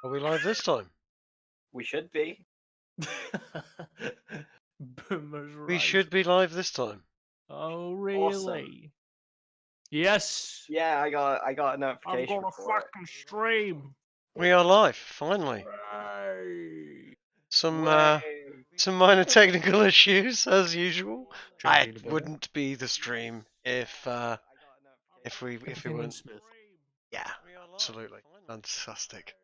Are we live this time? We should be. Boomer's right. We should be live this time. Oh, really? Awesome. Yes. Yeah, I got a I'm notification. gonna for it. fucking stream. We are live, finally. Right. Some Way. minor technical issues as usual. Joking It about wouldn't be the stream if we Everything went weren't. smooth. Yeah, absolutely fantastic.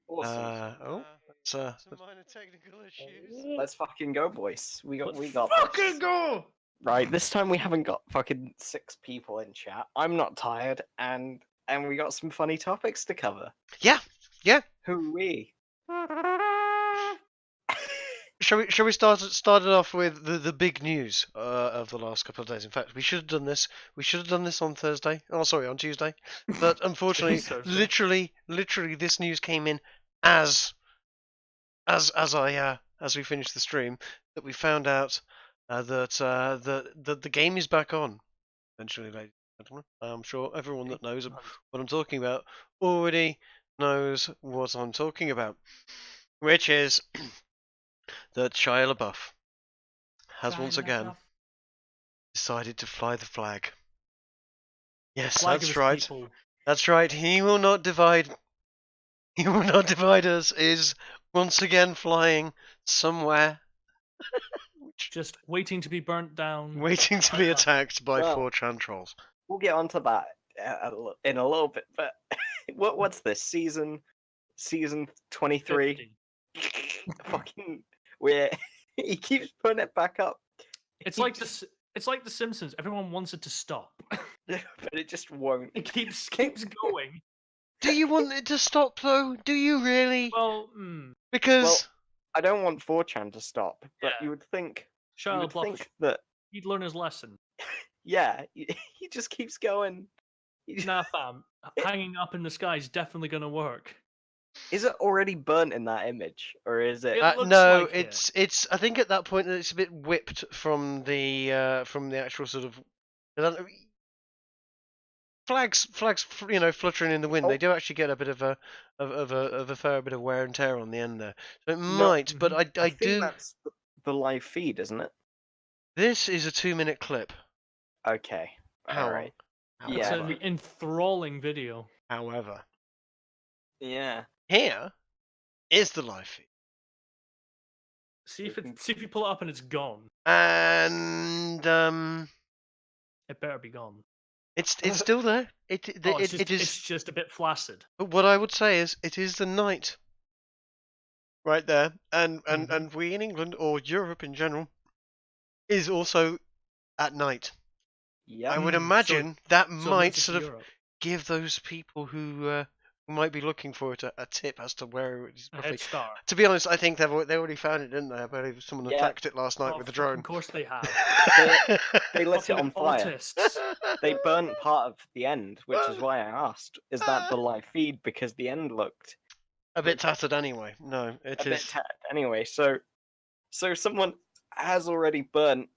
Awesome. It's minor technical issues. Let's fucking go, boys. We got fucking this. go. Right, this time we haven't got fucking 6 people in chat. I'm not tired, and we got some funny topics to cover. Yeah. Who we? Shall we start it off with the big news of the last couple of days? In fact, we should have done this. We should have done this on Thursday. Oh, sorry, on Tuesday. But unfortunately, literally, this news came in as we finished the stream, that we found out that the game is back on. Eventually, ladies and gentlemen, I'm sure everyone that knows what I'm talking about already knows what I'm talking about, which is that Shia LaBeouf has once again decided to fly the flag. Yes, that's right. That's right. He will not divide. He will not divide us. Is once again flying somewhere. Just waiting to be burnt down. Waiting to be attacked by Well, 4chan trolls. We'll get onto that in a little bit. But what's this season 23? Fucking he keeps putting it back up. It's like the Simpsons. Everyone wants it to stop, but it just won't. It keeps going. Do you want it to stop though? Do you really? Well, Because I don't want 4chan to stop, but Yeah. you would think Shia LaBeouf, that he'd learn his lesson. yeah, he just keeps going. Nah, fam. Hanging up in the sky is definitely gonna work. Is it already burnt in that image, or is it? It looks no, like it. it's. I think at that point it's a bit whipped from the actual sort of. Flags, fluttering in the wind. Oh. They do actually get a bit of a fair bit of wear and tear on the end there. So it might, but I think do. that's the live feed, isn't it? This is a 2-minute clip. Okay. All right. It's Yeah. an enthralling video. However, Yeah. here is the live feed, See if you pull it up and it's gone. and It better be gone. it's still there. It's just a bit flaccid. But what I would say is, it is the night, right there, and we in England or Europe in general is also at night. Yeah. I would imagine that So might it's sort of Europe. give those people who might be looking for it a tip as to where it is A roughly. head start. To be honest, I think they already found it, didn't they? I believe someone Yeah. attacked it last night Oh, with a fucking drone. Of course they have. They lit it Fucking on fire. autists. They burnt part of the end, which is why I asked: is that the live feed? Because the end looked A bit tattered anyway. No, it a bit is. tattered. Anyway, so someone has already burnt,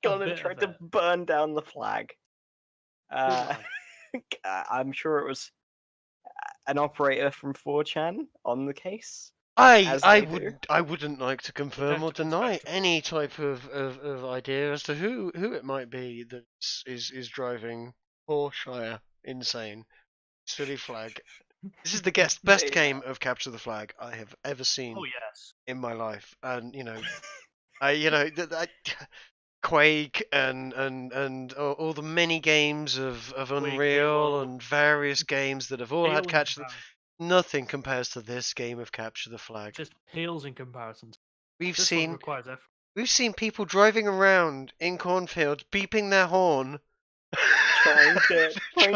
gone and bit tried of to burn down the flag. lad. I'm sure it was an operator from 4chan on the case. I they do. wouldn't like to confirm or Detective deny Inspector. any type of idea as to who it might be that is driving poor Shire insane. Silly flag. This is the best Yeah. game of capture the flag I have ever seen Oh yes. in my life, and Quake and all the many games of Quake, Unreal Halo. and various games that have all Pale had in capture. comparison. Nothing compares to this game of capture the flag. Just pales in comparison. We've This one seen requires effort. we've seen people driving around in cornfields, beeping their horn, trying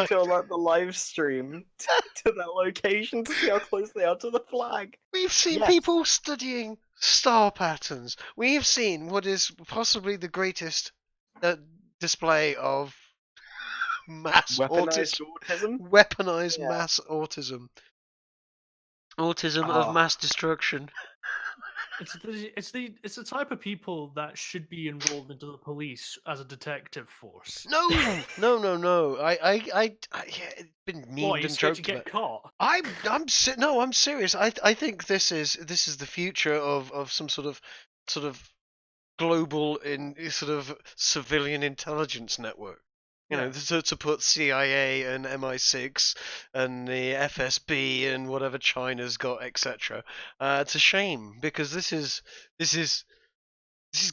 to alert the live stream to that location to see how close they are to the flag. We've seen Yes. people studying star patterns. We've seen what is possibly the greatest display of mass Weaponized autism. autism. Weaponized Yeah. mass autism. Autism Oh. of mass destruction. It's the type of people that should be enrolled into the police as a detective force. No, no. Yeah, it's been What, memed you're and scared to joked get about. caught? No, I'm serious. I think this is the future of some sort of global sort of civilian intelligence network. You know, Yeah. to put CIA and MI6 and the FSB and whatever China's got, etc. To shame, because this is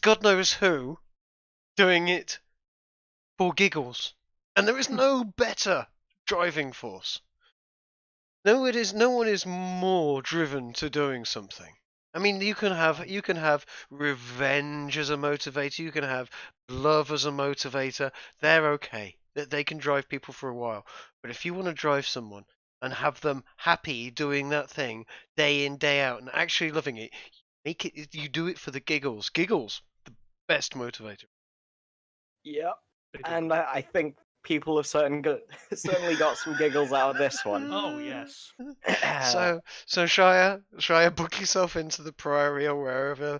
God knows who doing it for giggles, and there is no better driving force. No, it is. No one is more driven to doing something. I mean, you can have revenge as a motivator. You can have love as a motivator. They're okay. They can drive people for a while. But if you want to drive someone and have them happy doing that thing day in day out and actually loving it, make it. You do it for the giggles. Giggles, the best motivator. Yep. Big And agree. I think people have certainly got some giggles out of this one. Oh yes. So Shia, book yourself into the Priory or wherever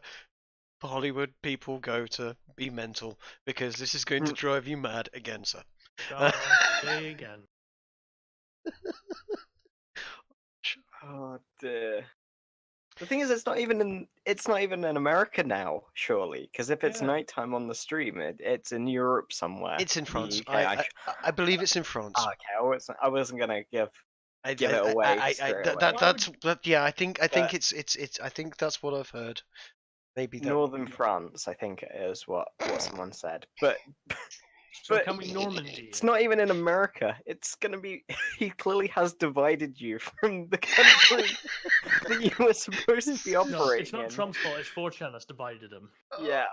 Hollywood people go to be mental, because this is going to drive you mad again, sir. Groundhog Day again. Oh dear. The thing is, it's not even in America now, surely, because if it's Yeah. nighttime on the stream, it's in Europe somewhere. It's in The France. UK, I believe it's in France. okay, I wasn't gonna give I, it away straight away. yeah. I think But it's I think that's what I've heard. Maybe that. Northern France, I think it is what someone said. But So but can we Normandy? it's not even in America. It's gonna be. He clearly has divided you from the country that you were supposed to be No, operating it's not in. Trump's fault. It's 4chan that's divided him. Yeah.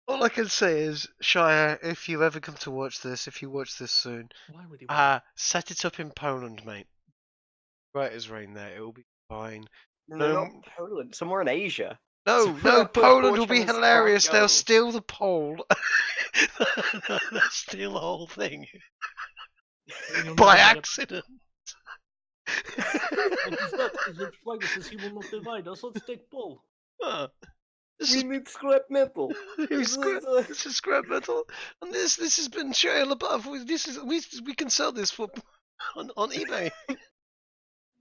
All I can say is, Shia, if you ever come to watch this, if you watch this soon, Why would he? Want set it up in Poland, mate. Right as rain there, it will be fine. No, No, not Poland. Somewhere in Asia. no, Somewhere where Poland will be 4chan's can't hilarious. They'll go. steal the pole. They'll steal the whole thing And you'll by never get accident. What is that? Is it flag that says he will not divide us? Let's take Paul. This We is need scrap metal. this is scrap metal, and this has been Shia LaBeouf. We can sell this for on eBay.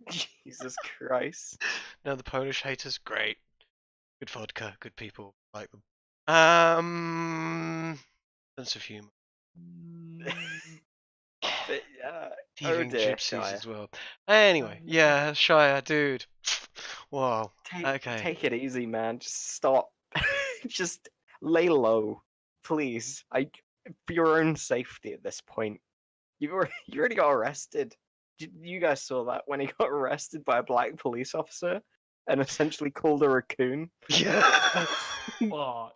Jesus Christ. Now the Polish haters, great, good vodka, good people, like them. Sense of humor. But, Thieving dear, gypsies Shia. as well. Anyway, yeah, Shia, dude. Wow. Okay. Take it easy, man. Just stop. Just lay low, please. For your own safety at this point. You already got arrested. You guys saw that when he got arrested by a black police officer and essentially called a raccoon. Yeah. Fuck.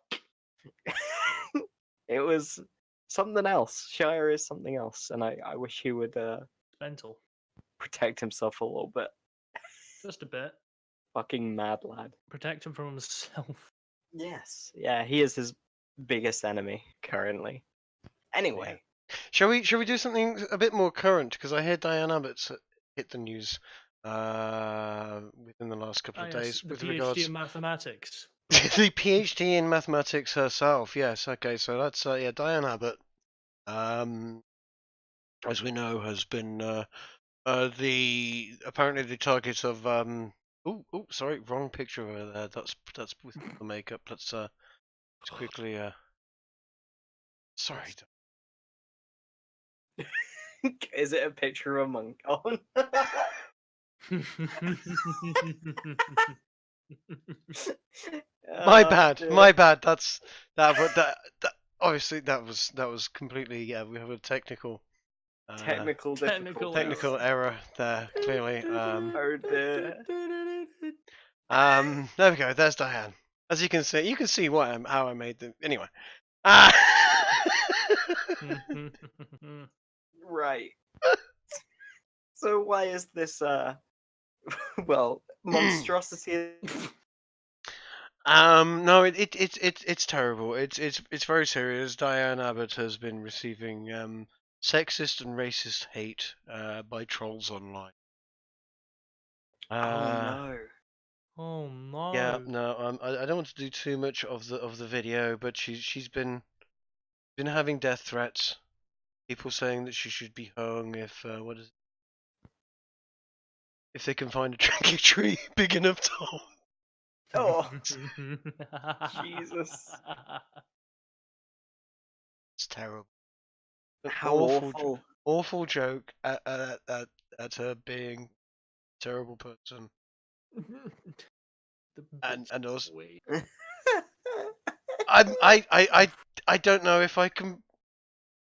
It was something else. Shire is something else, and I wish he would Mental. protect himself a little bit. Just a bit. Fucking mad lad. Protect him from himself. Yes. Yeah, he is his biggest enemy currently. Anyway, Shall we do something a bit more current? Because I heard Diane Abbott's hit the news within the last couple of days The with PhD regards in mathematics. the PhD in mathematics herself. Yes. Okay. So that's Diane Abbott. As we know, has been apparently the target of sorry, wrong picture over there. That's with the makeup. Let's quickly sorry. is it a picture of a monk? Oh, My oh, bad. dear. My bad. That obviously that was completely we have a technical Technical Technical difficulties. technical error there clearly. Oh dear. There we go. There's Diane. As you can see how I made them. Anyway. Right. So why is this well, monstrosity? No, it's terrible. It's very serious. Diane Abbott has been receiving sexist and racist hate by trolls online. Oh no. Oh no. Yeah, no, I don't want to do too much of the video, but she's been having death threats. People saying that she should be hung if they can find a drinking tree big enough to hold. Oh, Jesus. It's terrible. An How awful. awful joke at her being a terrible person, The and bitch also way. I don't know if I can.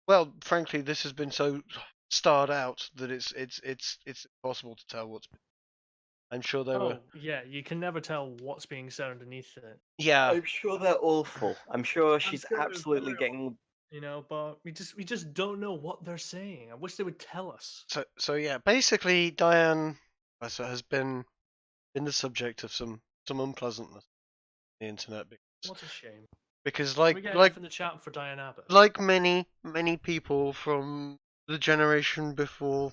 Well, frankly, this has been so starred out that it's impossible to tell what's. I'm sure there were. Oh yeah, you can never tell what's being said underneath it. Yeah. I'm sure they're awful. I'm sure she's sure they're absolutely terrible. getting. You know, but we just don't know what they're saying. I wish they would tell us. So yeah, basically Diane has been the subject of some unpleasantness on the internet What a shame. because Can we get enough in the chat for Diane Abbott? like many people from the generation before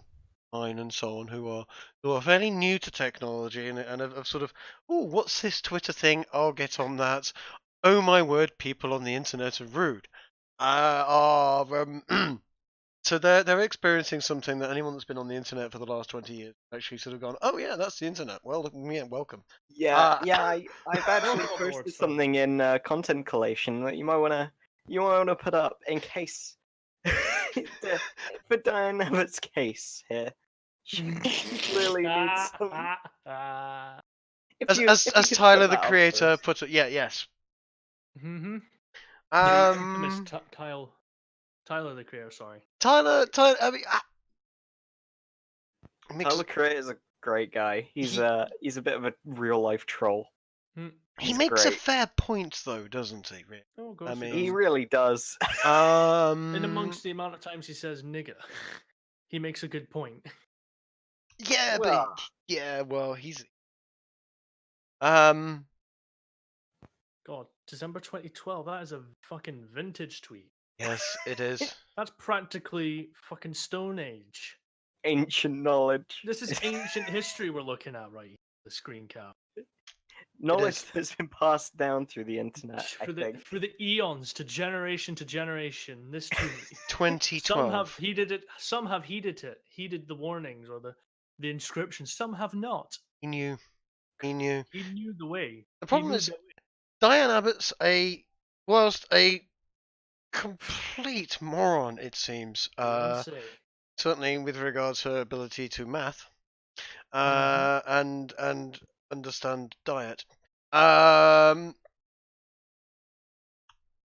mine and so on who are fairly new to technology and have sort of, oh, what's this Twitter thing? I'll get on that. Oh my word, people on the internet are rude. So they're experiencing something that anyone that's been on the internet for the last 20 years actually sort of gone, oh yeah, that's the internet. Well, yeah, welcome. Yeah, I've actually Welcome aboard, posted son. something in content collation that you might wanna put up in case for Diane Abbott's case here. She clearly needs some. As If you as could put Tyler the that up for creator us. put it, yeah, yes. Mm-hmm. Um, Tyler the creator, sorry. Tyler, I mean, Tyler the Creator is a great guy. He's a bit of a real life troll. he He's makes a great. fair point though, doesn't he? Really? Oh, of I course he mean, He does. really does. In amongst the amount of times he says nigger, he makes a good point. yeah, Well. but yeah, well, he's God, December 2012, that is a fucking vintage tweet. yes, it is. That's practically fucking Stone Age. Ancient knowledge. This is ancient history we're looking at right here, the screen cap. Knowledge is. that's been passed down through the internet, I think. For the eons to generation, this tweet. 2012. Some have heeded it, some have heeded the warnings or the inscriptions, some have not. He knew. He knew the way. The problem is, Diane Abbott's whilst a complete moron, it seems. Certainly with regards to her ability to math, and understand diet.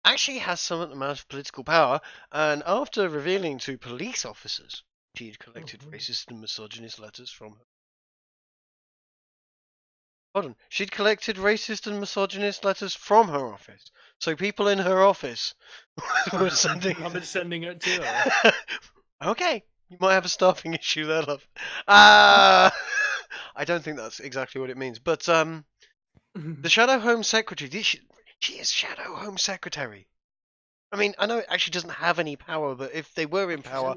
Actually has some amount of political power, and after revealing to police officers she had collected racist and misogynist letters from her. Hold on, she'd collected racist and misogynist letters from her office. So people in her office were sending. I've been sending it to her. Okay, you might have a staffing issue there, love. I don't think that's exactly what it means, but the Shadow Home Secretary. She is Shadow Home Secretary. I mean, I know it actually doesn't have any power, but if they were in power,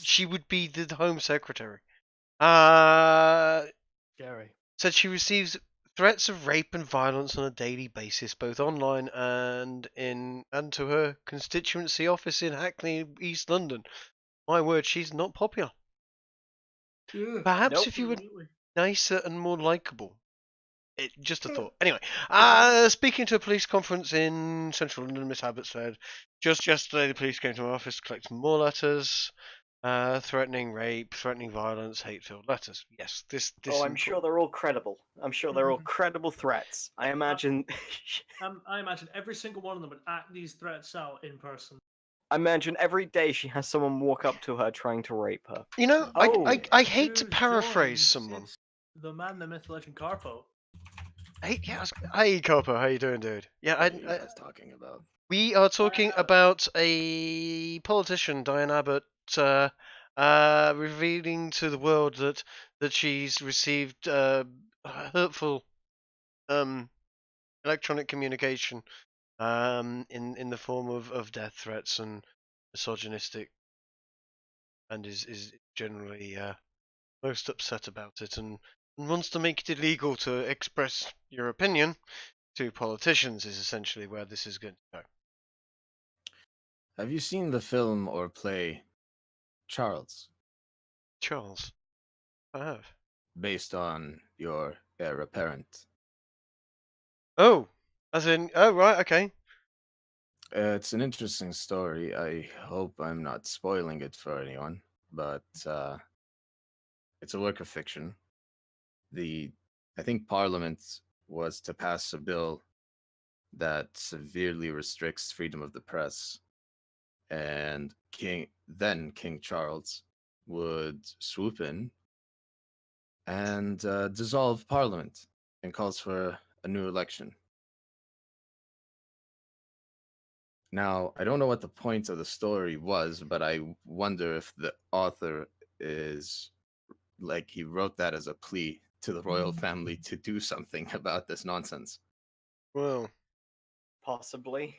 she would be the Home Secretary. Scary. Said she receives threats of rape and violence on a daily basis, both online and to her constituency office in Hackney, East London. My word, she's not popular. Yeah, Perhaps if you were nicer and more likable. Just a thought. Anyway, speaking to a police conference in central London, Miss Abbott said, just yesterday the police came to my office to collect more letters, threatening rape, threatening violence, hate-filled letters. Yes, this. Oh, I'm sure they're all credible. I'm sure they're all credible threats. I imagine. I imagine every single one of them would act these threats out in person. I imagine every day she has someone walk up to her trying to rape her. You know, I hate to paraphrase someone. It's the man, the myth, legend, Carpo. Hey, Carpo, how you doing, dude? Yeah, What are you guys talking about? We are talking about a politician, Diane Abbott, revealing to the world that she's received hurtful electronic communication in the form of death threats and misogynistic, and is generally most upset about it and and wants to make it illegal to express your opinion to politicians is essentially where this is going to go. Have you seen the film or play Charles, Charles, I have. based on your heir apparent? Oh, as in, oh right, okay. It's an interesting story. I hope I'm not spoiling it for anyone, but it's a work of fiction. I think Parliament was to pass a bill that severely restricts freedom of the press, and King Charles would swoop in and dissolve Parliament and calls for a new election. Now, I don't know what the point of the story was, but I wonder if the author is like he wrote that as a plea to the royal family to do something about this nonsense. Well, Possibly.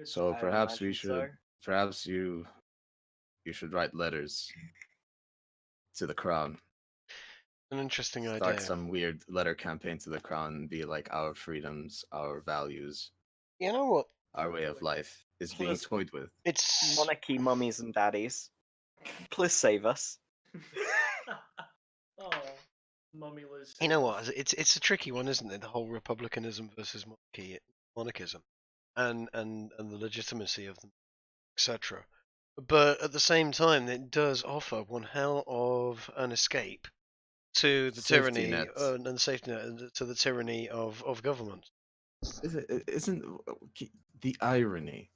So I perhaps we imagine should, so. perhaps you should write letters to the crown. an interesting Start idea. some weird letter campaign to the crown and be like, our freedoms, our values, You know what? our way of life is being Plus- toyed with. It's Monarchy mummies and daddies. Please save us. Oh, mummy Liz. you know what? It's a tricky one, isn't it? The whole republicanism versus monarchism, and the legitimacy of them, etc. But at the same time, it does offer one hell of an escape to the Safety tyranny net. and safety net to the tyranny of government. Isn't the irony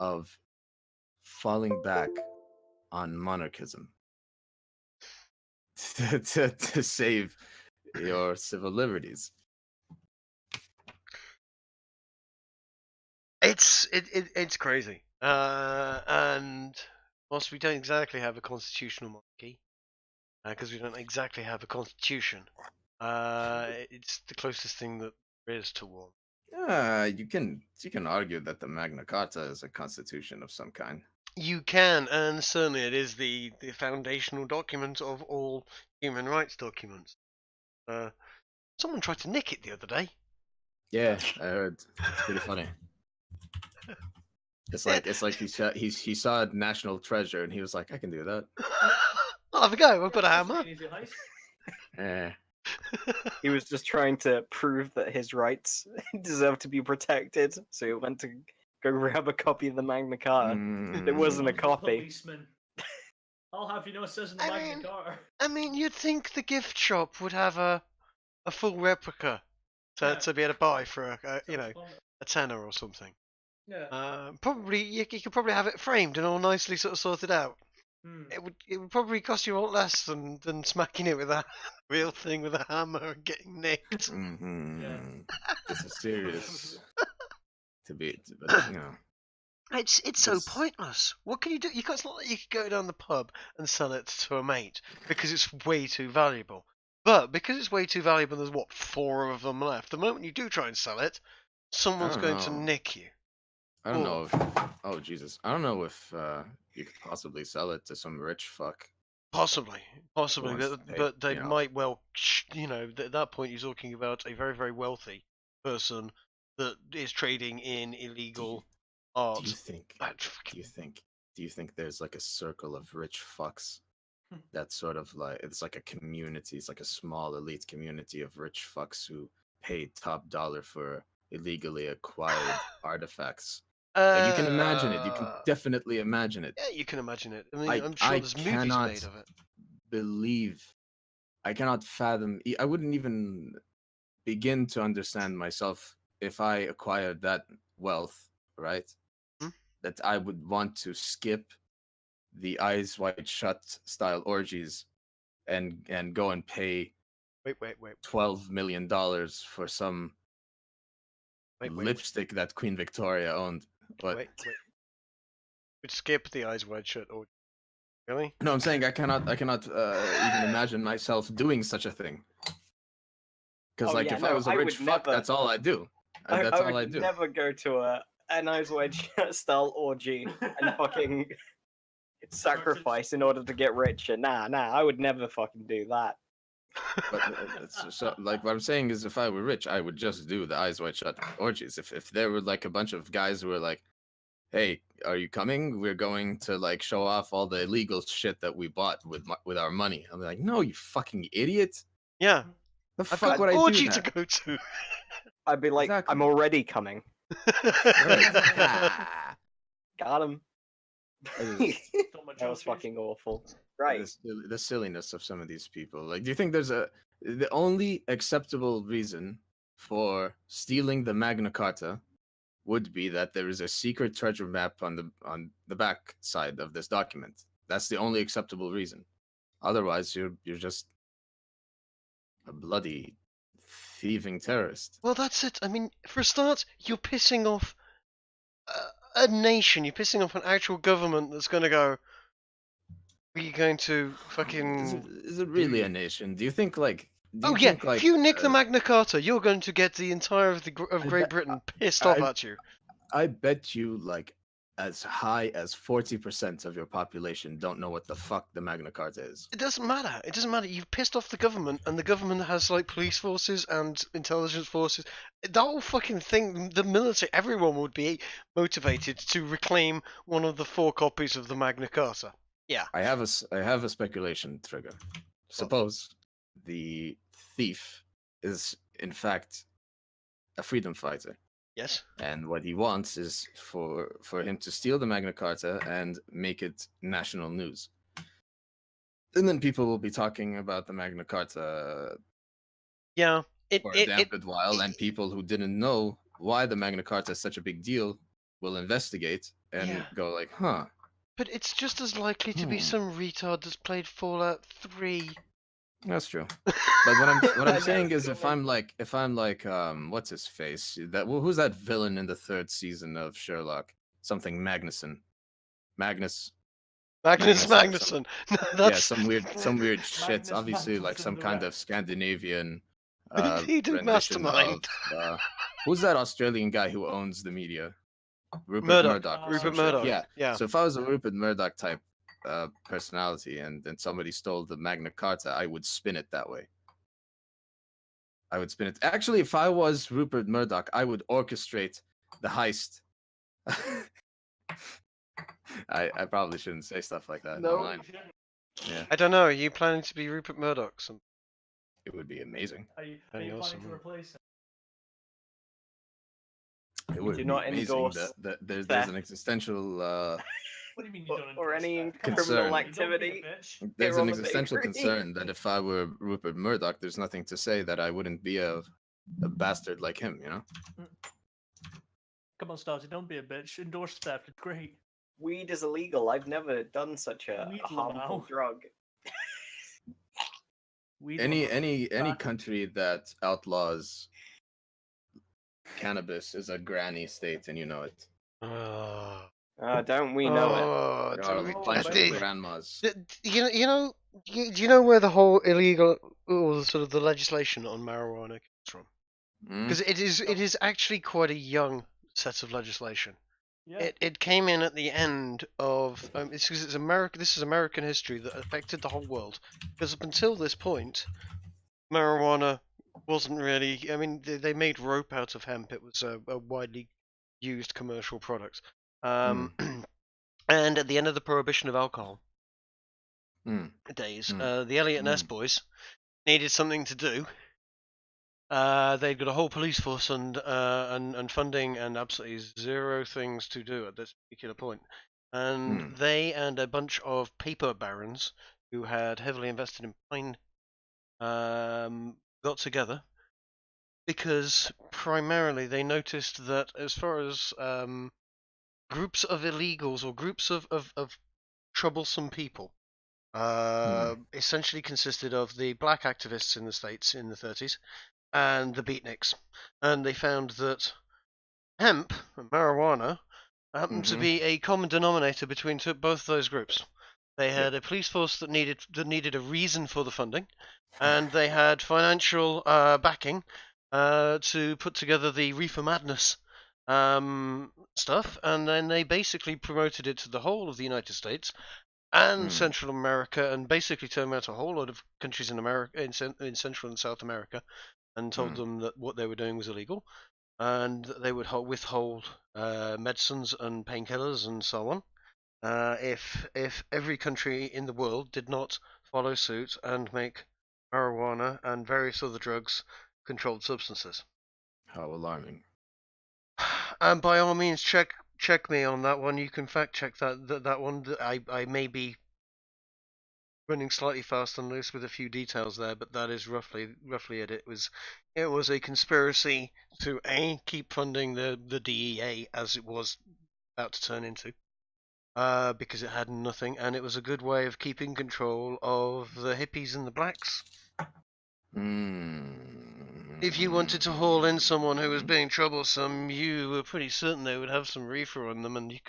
of falling back on monarchism to save your civil liberties? It's crazy. And whilst we don't exactly have a constitutional monarchy, because we don't exactly have a constitution, it's the closest thing that there is to one. You can argue that the Magna Carta is a constitution of some kind. You can, and certainly it is the foundational document of all human rights documents. Someone tried to nick it the other day. Yeah, I heard. It's pretty funny. It's like he saw a national treasure and he was like, I can do that. I'll have a go. I've got a hammer. Eh. He was just trying to prove that his rights deserve to be protected, so he went to go grab a copy of the Magna Carta. There wasn't a copy. Policeman. I'll have you know it says in the I Magna mean- Carta. I mean, you'd think the gift shop would have a full replica to be able to buy for a tenner or something. Yeah. Probably you could probably have it framed and all nicely sort of sorted out. Hmm. It would probably cost you a lot less than smacking it with a real thing with a hammer and getting nicked. This is serious. But you know. It's so This- pointless. What can you do? It's not like you could go down the pub and sell it to a mate because it's way too valuable. But because it's way too valuable, there's what 4 of them left. The moment you do try and sell it, someone's don't going to know. nick you. I don't know if oh Jesus. I don't know if you could possibly sell it to some rich fuck. Possibly, wants to pay, but they you know. might well, at that point you're talking about a very, very wealthy person that is trading in illegal art. Do you think there's like a circle of rich fucks that's sort of like it's like a community, it's like a small elite community of rich fucks who pay top dollar for illegally acquired artifacts? Like you can imagine it. You can definitely imagine it. Yeah, you can imagine it. I mean, I'm sure I there's movies cannot made of it. I cannot fathom. I wouldn't even begin to understand myself if I acquired that wealth, right? Hmm? That I would want to skip the eyes wide shut style orgies and go and pay Wait. $12 million for some Wait. lipstick that Queen Victoria owned. But Wait. Would skip the eyes wide shut or really? no, I'm saying I cannot even imagine myself doing such a thing. Because if I was a rich fuck, that's all I do. That's all I do. Never go to an eyes wide shut style orgy and fucking sacrifice in order to get richer. Nah, I would never fucking do that. But so, like, what I'm saying is, if I were rich, I would just do the eyes wide shut orgies. If there were like a bunch of guys who were like, "Hey, are you coming? We're going to like show off all the illegal shit that we bought with our money." I'm like, "No, you fucking idiot! Yeah, The I've fuck got would an I do orgy to that?" go to. I'd be like, Exactly. I'm already coming. Right. Ah. Got him. I just So much That was OPs. fucking awful. Right. the silliness of some of these people. Like, do you think the only acceptable reason for stealing the Magna Carta would be that there is a secret treasure map on the back side of this document? That's the only acceptable reason. Otherwise, you're just a bloody thieving terrorist. Well, that's it. I mean, for a start, you're pissing off a nation. You're pissing off an actual government that's going to go, we're going to fucking... Is it really you. a nation? Do you think like? Do Oh you yeah, think if like? you nick the Magna Carta, you're going to get the entire of I Great bet Britain pissed off I at you. I bet you like as high as 40% of your population don't know what the fuck the Magna Carta is. It doesn't matter. It doesn't matter. You've pissed off the government, and the government has like police forces and intelligence forces. That whole fucking thing, the military, everyone would be motivated to reclaim one of the 4 copies of the Magna Carta. Yeah. I have a speculation trigger. Suppose the thief is in fact a freedom fighter, Yes. and what he wants is for him to steal the Magna Carta and make it national news. And then people will be talking about the Magna Carta Yeah. for a damn good while, and people who didn't know why the Magna Carta is such a big deal will investigate and Yeah. go like, huh. But it's just as likely to be some retard that's played Fallout 3. That's true. But what I'm That's saying is, good. if I'm like what's his face? Who's that villain in the 3rd season of Sherlock? Something Magnuson. Magnus. Magnus Magnuson. Magnuson. That's... Yeah, some weird shit. Magnus Obviously, like Magnuson some the kind Rat. of Scandinavian He did rendition Mastermind. of who's that Australian guy who owns the media? Rupert Murdoch. Murdoch. or Rupert some shit. Murdoch. Yeah. Yeah. So if I was a Rupert Murdoch type personality and somebody stole the Magna Carta, I would spin it that way. I would spin it. Actually, if I was Rupert Murdoch, I would orchestrate the heist. I probably shouldn't say stuff like that No. online. Yeah, I don't know. Are you planning to be Rupert Murdoch? it would be amazing. Are you Very planning awesome. to replace him? It We would do be not amazing endorse that there's theft. an existential What do you mean you don't or endorse any that? Come on, concern. criminal don't be a activity. bitch. there's Here an on the existential bakery. concern that if I were Rupert Murdoch, there's nothing to say that I wouldn't be a bastard like him, you know? Come on, Starsy, don't be a bitch. Endorse theft. It's great. Weed is illegal. I've never done such a Weed's harmful now. drug. Weed Any motherfucker. country that outlaws cannabis is a granny state, and you know it. Don't we know it? Oh, There are do we- Oh, a bunch baby. of grandmas. you know where the whole illegal, or sort of the legislation on marijuana comes from? Mm? Because it is actually quite a young set of legislation. Yeah. It came in at the end of it's because it's America. This is American history that affected the whole world. Because up until this point, marijuana wasn't really. I mean, they made rope out of hemp. It was a widely used commercial product. And at the end of the prohibition of alcohol days, the Elliot Ness boys needed something to do. They'd got a whole police force and funding and absolutely zero things to do at this particular point. And they and a bunch of paper barons who had heavily invested in pine got together because primarily they noticed that as far as groups of illegals or groups of troublesome people essentially consisted of the black activists in the States in the 30s and the beatniks. And they found that hemp and marijuana happened to be a common denominator between both those groups. They had a police force that needed a reason for the funding, and they had financial backing to put together the Reefer Madness stuff, and then they basically promoted it to the whole of the United States. and Mm. Central America, and basically turned around to a whole lot of countries in America, in Central and South America, and told Mm. them that what they were doing was illegal, and they would withhold medicines and painkillers and so on. If every country in the world did not follow suit and make marijuana and various other drugs controlled substances. How alarming. And by all means, check me on that one. You can fact check that one. I may be running slightly fast and loose with a few details there, but that is roughly it. It was a conspiracy to keep funding the DEA as it was about to turn into. Because it had nothing, and it was a good way of keeping control of the hippies and the blacks. If you wanted to haul in someone who was being troublesome, you were pretty certain they would have some reefer on them, and you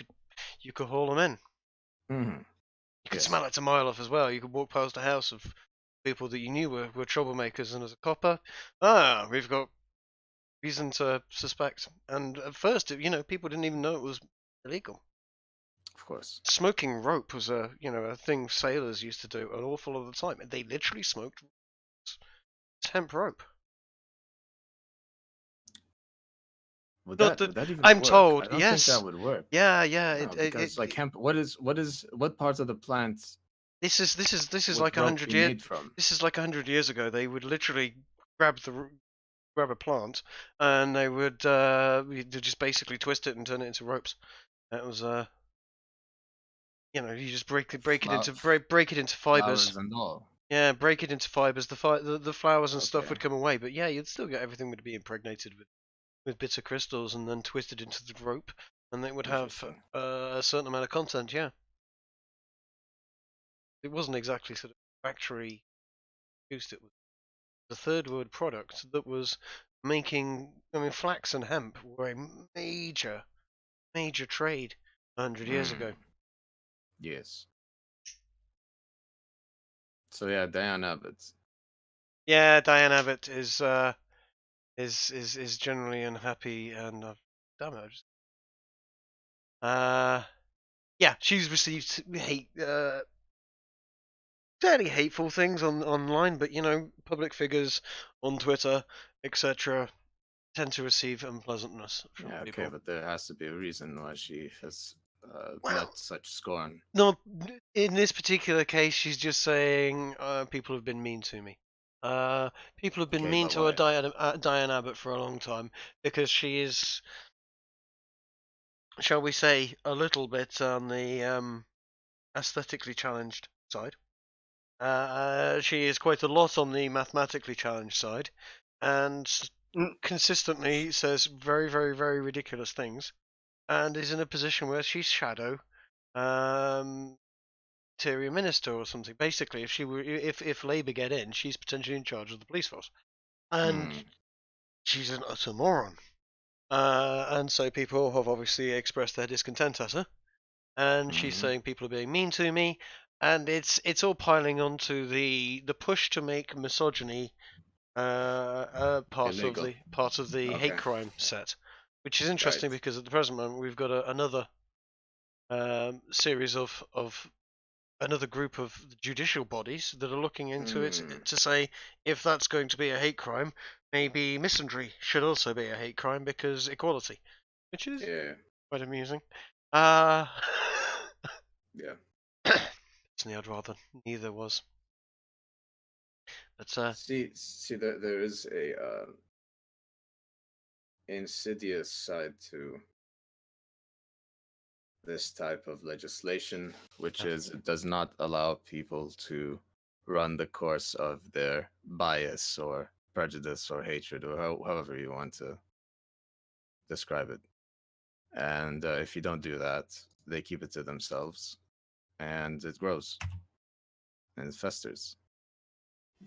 could haul them in. Mm. You could Yes. smell it a mile off as well. You could walk past a house of people that you knew were troublemakers, and as a copper, we've got reason to suspect. And at first, people didn't even know it was illegal. Of course. Smoking rope was a thing sailors used to do an awful lot of the time. They literally smoked hemp rope. Would Not that even I'm work? told, I don't yes. think that would work. Yeah. No, because like hemp, what parts of the plant This is would like rope 100 be years. made from? This is like 100 years ago. They would literally grab a plant and they would they'd just basically twist it and turn it into ropes. That was you just break it into break it into fibers. Flowers and all. Yeah, break it into fibers. The flowers and stuff Okay. would come away, but yeah, you'd still get everything would be impregnated with bits of crystals and then twisted into the rope, and they would have Interesting. a certain amount of content. Yeah, it wasn't exactly sort of factory produced. It was the third world product that was making. I mean, flax and hemp were a major trade 100 years ago. Yes. So yeah, Diane Abbott. Yeah, Diane Abbott is generally unhappy, and damn it, yeah, she's received fairly hateful things online, but public figures on Twitter, etc., tend to receive unpleasantness from Yeah, okay, people. but there has to be a reason why she has Well, met such scorn. No, in this particular case, she's just saying people have been mean to me. People have been Okay, mean but to her why? Diane Abbott for a long time because she is, shall we say, a little bit on the aesthetically challenged side. She is quite a lot on the mathematically challenged side, and consistently says very, very, very ridiculous things, and is in a position where she's shadow interior minister or something. Basically, if Labour get in, she's potentially in charge of the police force, and she's an utter moron. And so people have obviously expressed their discontent at her, and she's saying people are being mean to me, and it's all piling onto the push to make misogyny part Illegal. of the hate Okay. crime set, which is interesting Right. because at the present moment we've got another series of another group of judicial bodies that are looking into it to say if that's going to be a hate crime, maybe misandry should also be a hate crime because equality, which is quite amusing. Yeah. Personally, I'd rather neither was. But See, there is a insidious side to this type of legislation, which is it does not allow people to run the course of their bias or prejudice or hatred or however you want to describe it. And if you don't do that, they keep it to themselves, and it grows and it festers.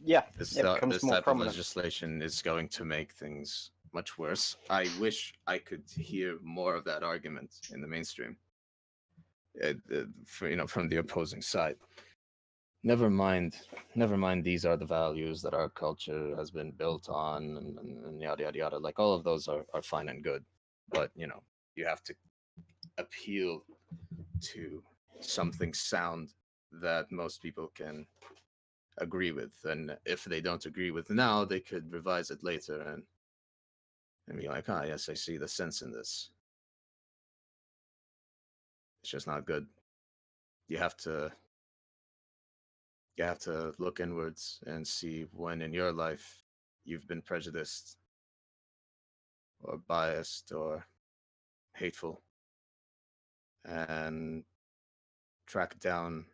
Yeah, This it becomes this more type of prominent. legislation is going to make things much worse. I wish I could hear more of that argument in the mainstream. From the opposing side. Never mind. These are the values that our culture has been built on, and yada yada yada. Like all of those are fine and good, but you have to appeal to something sound that most people can agree with, and if they don't agree with now, they could revise it later and be like, ah, yes, I see the sense in this. It's just not good. You have to look inwards and see when in your life you've been prejudiced or biased or hateful, and track down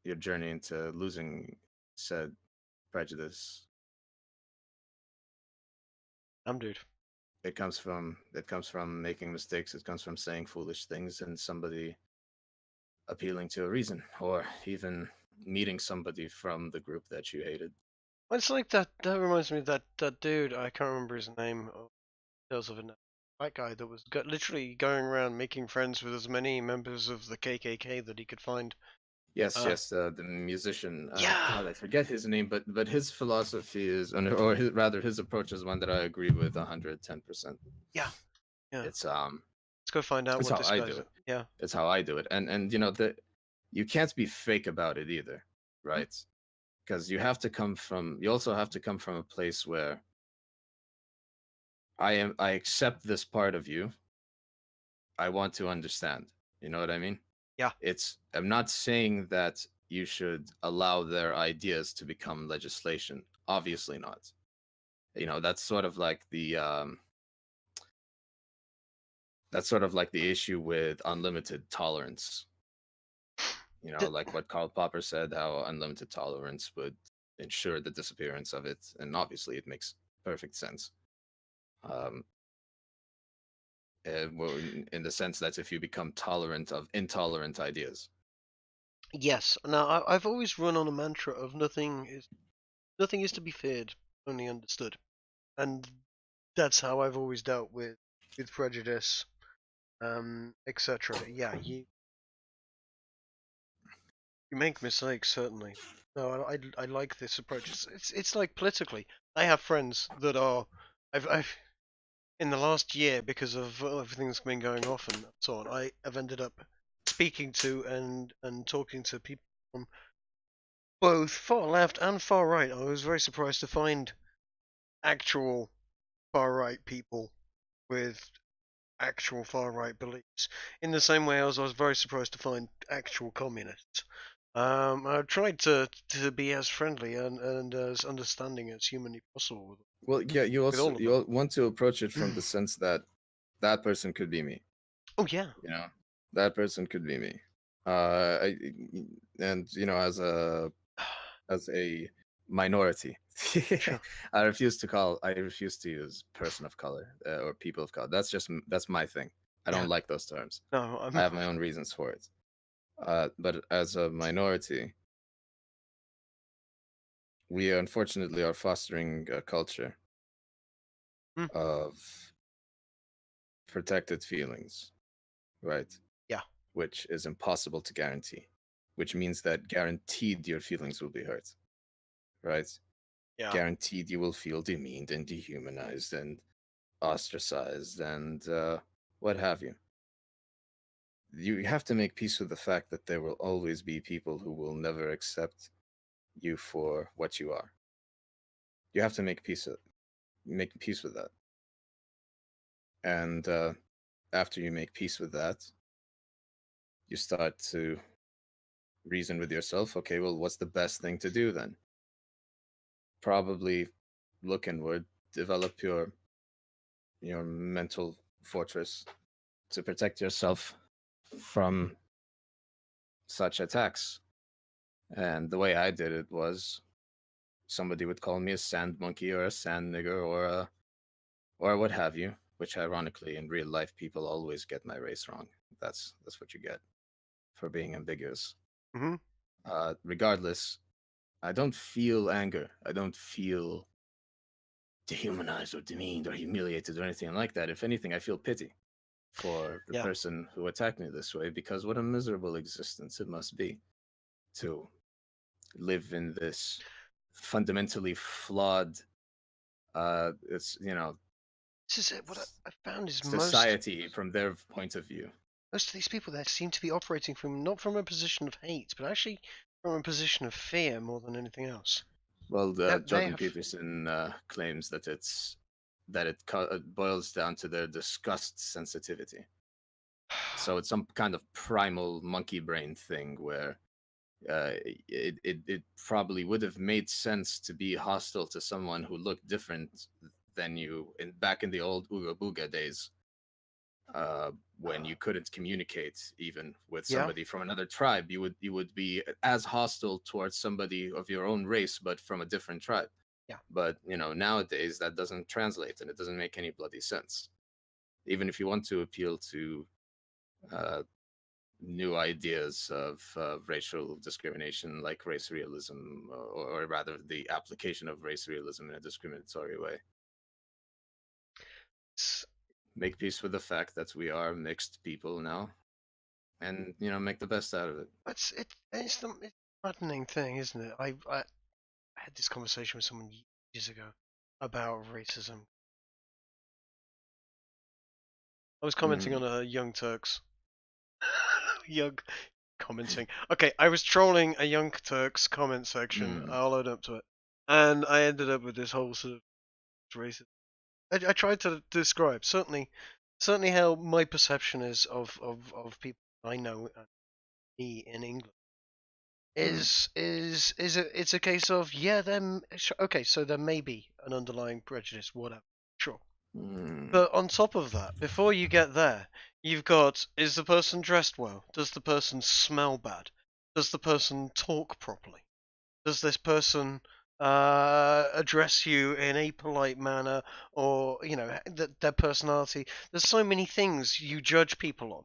your journey into losing said prejudice. Dude. It comes from making mistakes. It comes from saying foolish things and somebody appealing to a reason, or even meeting somebody from the group that you hated. Well, it's like that. That reminds me of that dude. I can't remember his name. Tales of it now. That guy that was literally going around making friends with as many members of the KKK that he could find. Yes, the musician. Yeah. God, I forget his name, but his philosophy is, or rather, his approach is one that I agree with 110%. Yeah. It's Let's go find out It's what how this I guy's. do it. Yeah. It's how I do it, and you know that you can't be fake about it either, right? Because you also have to come from a place where I accept this part of you. I want to understand. You know what I mean? Yeah. I'm not saying that you should allow their ideas to become legislation. Obviously not. You know, that's sort of like the issue with unlimited tolerance. You know, like what Karl Popper said, how unlimited tolerance would ensure the disappearance of it, and obviously it makes perfect sense. In the sense that if you become tolerant of intolerant ideas. Yes. Now I've always run on a mantra of nothing is to be feared, only understood, and that's how I've always dealt with prejudice, etc. Yeah, you make mistakes, certainly. No, I like this approach. It's like politically. I have friends that are I've in the last year, because of everything that's been going off and so on, I have ended up speaking to and talking to people from both far left and far right. I was very surprised to find actual far right people with actual far right beliefs. In the same way, I was very surprised to find actual communists. I tried to be as friendly and as understanding as humanly possible with Well, yeah, you all of them. want to approach it from the sense that that person could be me. Oh yeah. You know, that person could be me. And you know, as a minority, Sure. I refuse to use person of color or people of color. That's my thing. I don't Yeah. like those terms. No, I have my own reasons for it. But as a minority, we unfortunately are fostering a culture Hmm. of protected feelings, right? Yeah. Which is impossible to guarantee, which means that guaranteed your feelings will be hurt, right? Yeah. Guaranteed you will feel demeaned and dehumanized and ostracized and what have you. You have to make peace with the fact that there will always be people who will never accept you for what you are. You have to make peace with that. And after you make peace with that, you start to reason with yourself, okay, well, what's the best thing to do then? Probably look inward, develop your mental fortress to protect yourself from such attacks. And the way I did it was somebody would call me a sand monkey or a sand nigger or what have you, which ironically in real life people always get my race wrong. That's what you get for being ambiguous. Mm-hmm. Regardless, I don't feel anger. I don't feel dehumanized or demeaned or humiliated or anything like that. If anything, I feel pity for the person who attacked me this way, because what a miserable existence it must be to live in this fundamentally flawed it's This is it. What I found is society from their point of view. most of these people there seem to be operating from not from a position of hate, but actually from a position of fear more than anything else. Well, They Jordan have- Peterson claims that it boils down to their disgust sensitivity. So it's some kind of primal monkey brain thing where it probably would have made sense to be hostile to someone who looked different than you back in the old Ooga Booga days, when you couldn't communicate even with Yeah. somebody from another tribe. You would be as hostile towards somebody of your own race, but from a different tribe. Yeah. But nowadays that doesn't translate, and it doesn't make any bloody sense. Even if you want to appeal to new ideas of racial discrimination, like race realism, or rather the application of race realism in a discriminatory way. Make peace with the fact that we are mixed people now, and make the best out of it. It's the maddening thing, isn't it? I had this conversation with someone years ago about racism. I was commenting on a Young Turks. Young commenting. Okay, I was trolling a Young Turks comment section. I'll load up to it, and I ended up with this whole sort of racism. I tried to describe certainly how my perception is of people I know and me in England is it's a case of okay, so there may be an underlying prejudice, whatever, sure. But on top of that, before you get there, you've got, is the person dressed well? Does the person smell bad? Does the person talk properly? Does this person address you in a polite manner, or their personality? There's so many things you judge people on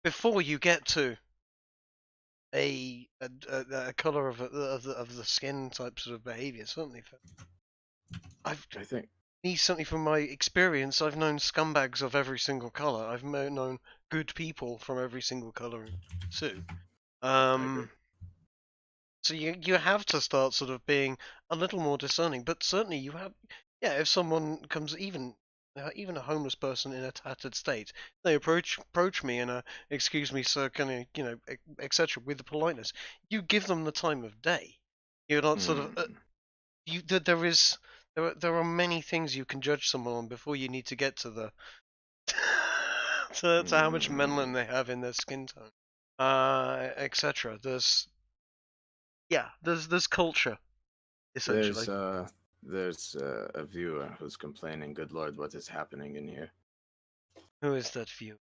before you get to a color of the skin type sort of behavior. Certainly, I think certainly from my experience, I've known scumbags of every single color. I've known good people from every single color too. So you have to start sort of being a little more discerning. But certainly you have, if someone comes, even a homeless person in a tattered state, they approach me and excuse me, sir, can I, etc. with the politeness. You give them the time of day. You're not sort of there are many things you can judge someone on before you need to get to the to how much melanin they have in their skin tone, etc. There's culture, essentially. There's a viewer who's complaining, good lord, what is happening in here? Who is that viewer?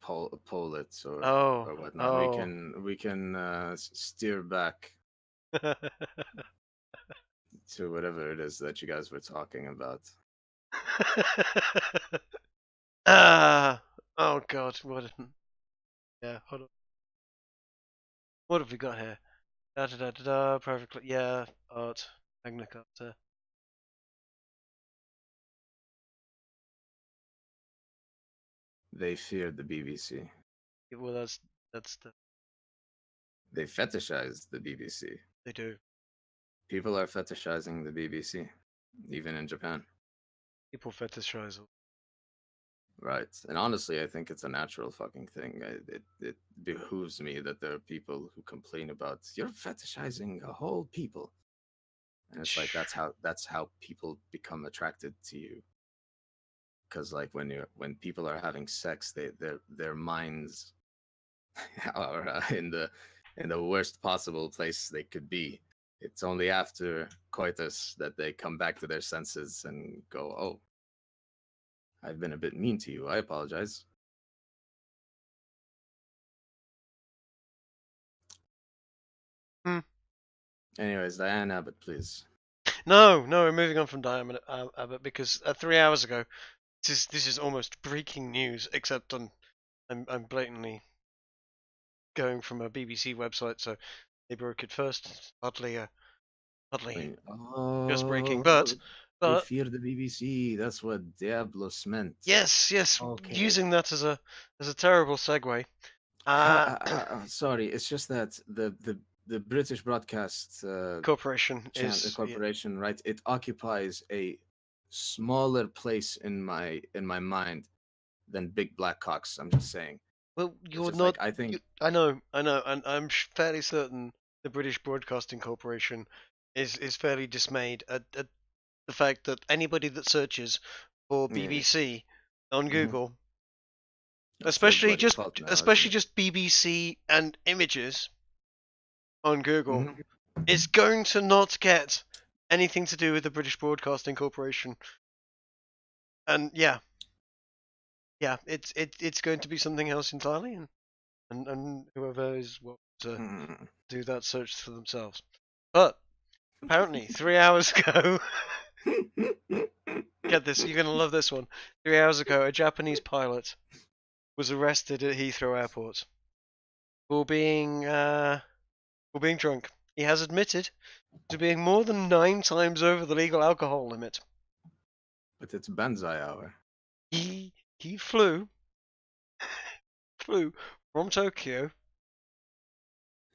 Poll it or whatnot. We can steer back to whatever it is that you guys were talking about. Oh god, what? Yeah, hold on. What have we got here? Perfectly. Yeah, art, Magna Carta. They feared the BBC. Well, that's the. They fetishize the BBC. They do. People are fetishizing the BBC, even in Japan. People fetishize. Right, and honestly, I think it's a natural fucking thing. It behooves me that there are people who complain about you're fetishizing a whole people, and it's like that's how people become attracted to you. Because like when people are having sex, their minds are in the worst possible place they could be. It's only after coitus that they come back to their senses and go, oh, I've been a bit mean to you. I apologize. Anyways, Diane Abbott, please. No, we're moving on from Diane Abbott because 3 hours ago, this is almost breaking news. Except I'm blatantly going from a BBC website, so they broke it first. It's hardly just breaking, but they fear the BBC. That's what Diablos meant. Yes. Okay. Using that as a terrible segue. Sorry, it's just that the British Broadcast Corporation corporation, right? It occupies a smaller place in my mind than big black cocks. I'm just saying. Well, It's you're just not. like I think. I know, and I'm fairly certain the British Broadcasting Corporation is fairly dismayed at the fact that anybody that searches for Yeah. BBC on Mhm. Google, It's their especially bloody fault now, isn't it? just BBC and images on Google, Mhm. is going to not get anything to do with the British Broadcasting Corporation. And yeah, it's going to be something else entirely, and whoever is what to Mm. do that search for themselves. But apparently, 3 hours ago, get this, you're gonna love this one. 3 hours ago, a Japanese pilot was arrested at Heathrow Airport for being drunk. He has admitted to being more than 9 times over the legal alcohol limit. But it's Banzai hour. He flew from Tokyo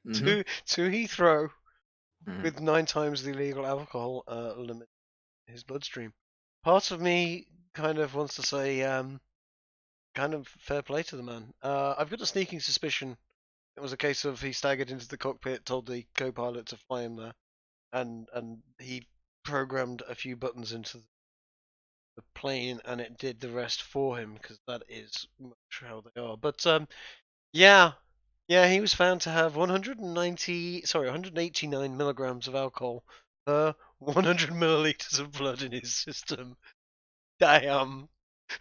Mhm. to Heathrow Mhm. with 9 times the legal alcohol limit in his bloodstream. Part of me kind of wants to say, kind of fair play to the man. I've got a sneaking suspicion it was a case of he staggered into the cockpit, told the co-pilot to fly him there, and he programmed a few buttons into the plane, and it did the rest for him because that is much how they are. But yeah, he was found to have 189 milligrams of alcohol per 100 milliliters of blood in his system. Damn.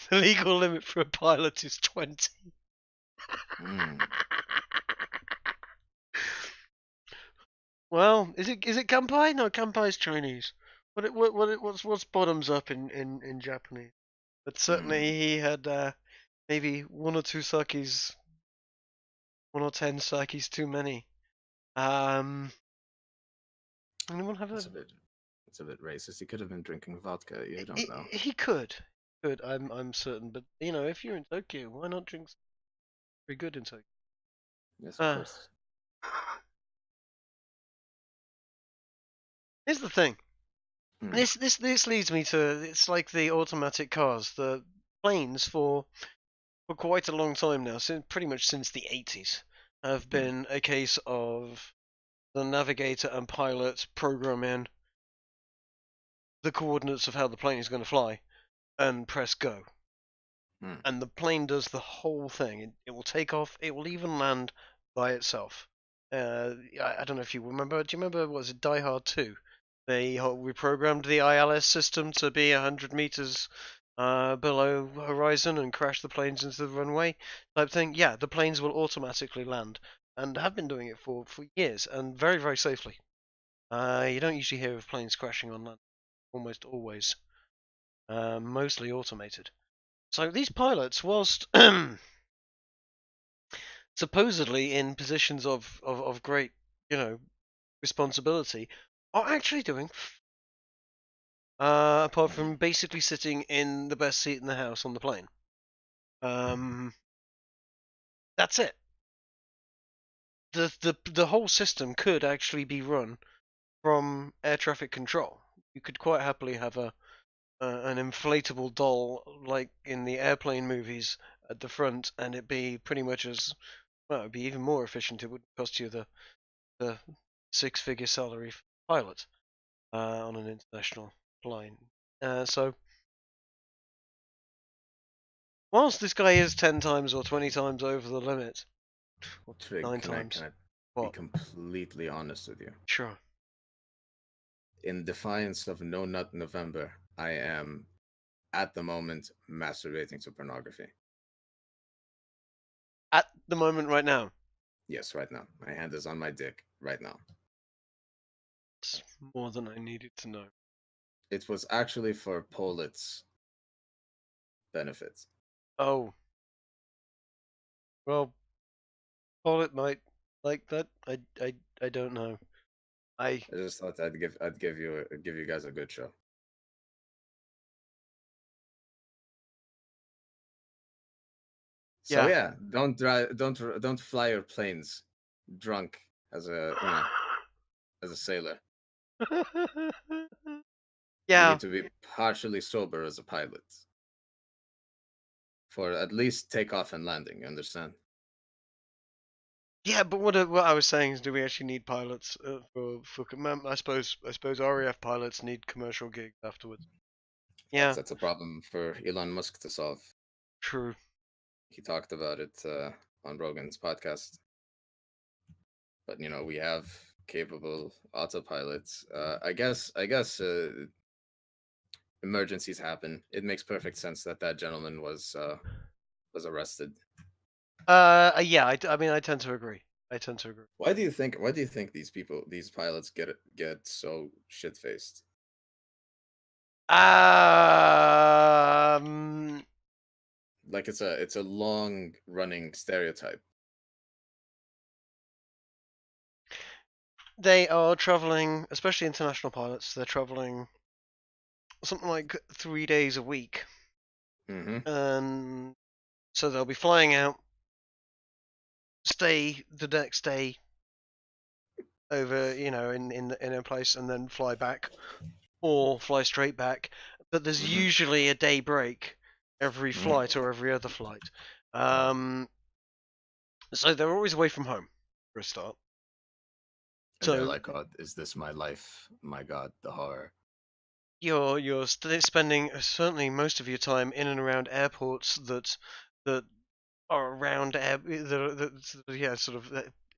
The legal limit for a pilot is 20. Mm. Well, is it Kampai? No, Kampai is Chinese. What's bottoms up in Japanese? But certainly he had maybe one or two sakis, 1 or 10 sakis too many. Anyone have It's a? a bit. It's a bit racist. He could have been drinking vodka. You don't know. He could. I'm certain. But you know, if you're in Tokyo, why not drink something very good in Tokyo? Yes, of course. Here's the thing. Hmm. This leads me to it's like the automatic cars, the planes for quite a long time now, pretty much since the 80s, have been a case of the navigator and pilot program in the coordinates of how the plane is going to fly and press go. Hmm. And the plane does the whole thing. It will take off, it will even land by itself. I don't know if you remember. Do you remember, was it Die Hard 2? They reprogrammed the ILS system to be 100 meters below horizon and crash the planes into the runway type thing. Yeah, the planes will automatically land and have been doing it for years and very, very safely. You don't usually hear of planes crashing on land, almost always. Mostly automated. So these pilots, whilst supposedly in positions of great, responsibility, are actually doing apart from basically sitting in the best seat in the house on the plane. That's it. The whole system could actually be run from air traffic control. You could quite happily have an inflatable doll like in the airplane movies at the front, and it'd be pretty much as well. It'd be even more efficient. It wouldn't cost you the six-figure salary for pilot on an international plane. So whilst this guy is 10 times or 20 times over the limit, or Trig, 9 can I times, be what? completely honest with you? Sure. In defiance of No Nut November, I am at the moment masturbating to pornography. At the moment, right now, Yes, right now. My hand is on my dick right now. it's more than I needed to know. It was actually for Polit's benefits. Oh, well, Paul, might like that. I don't know. I just thought I'd give you guys a good show. So Yeah. don't fly your planes drunk as a sailor. You Yeah. need to be partially sober as a pilot. for at least takeoff and landing. You understand? Yeah, but what I was saying is, do we actually need pilots for? I suppose RAF pilots need commercial gigs afterwards. Yeah, That's a problem for Elon Musk to solve. true. He talked about it on Rogan's podcast. But we have capable autopilots. I guess emergencies happen. It makes perfect sense that that gentleman was arrested. Yeah, I mean, I tend to agree. I tend to agree. Why do you think? Why do you think these pilots get so shit faced? Like it's a long running stereotype. They are traveling, especially international pilots. They're traveling something like 3 days a week, Mm-hmm. and so they'll be flying out, stay the next day over, in a place, and then fly back, or fly straight back. But there's Mhm. usually a day break every Mhm. flight or every other flight. So they're always away from home for a start. And they're So like, "Oh, is this my life? My God, the horror." you're spending certainly most of your time in and around airports that are around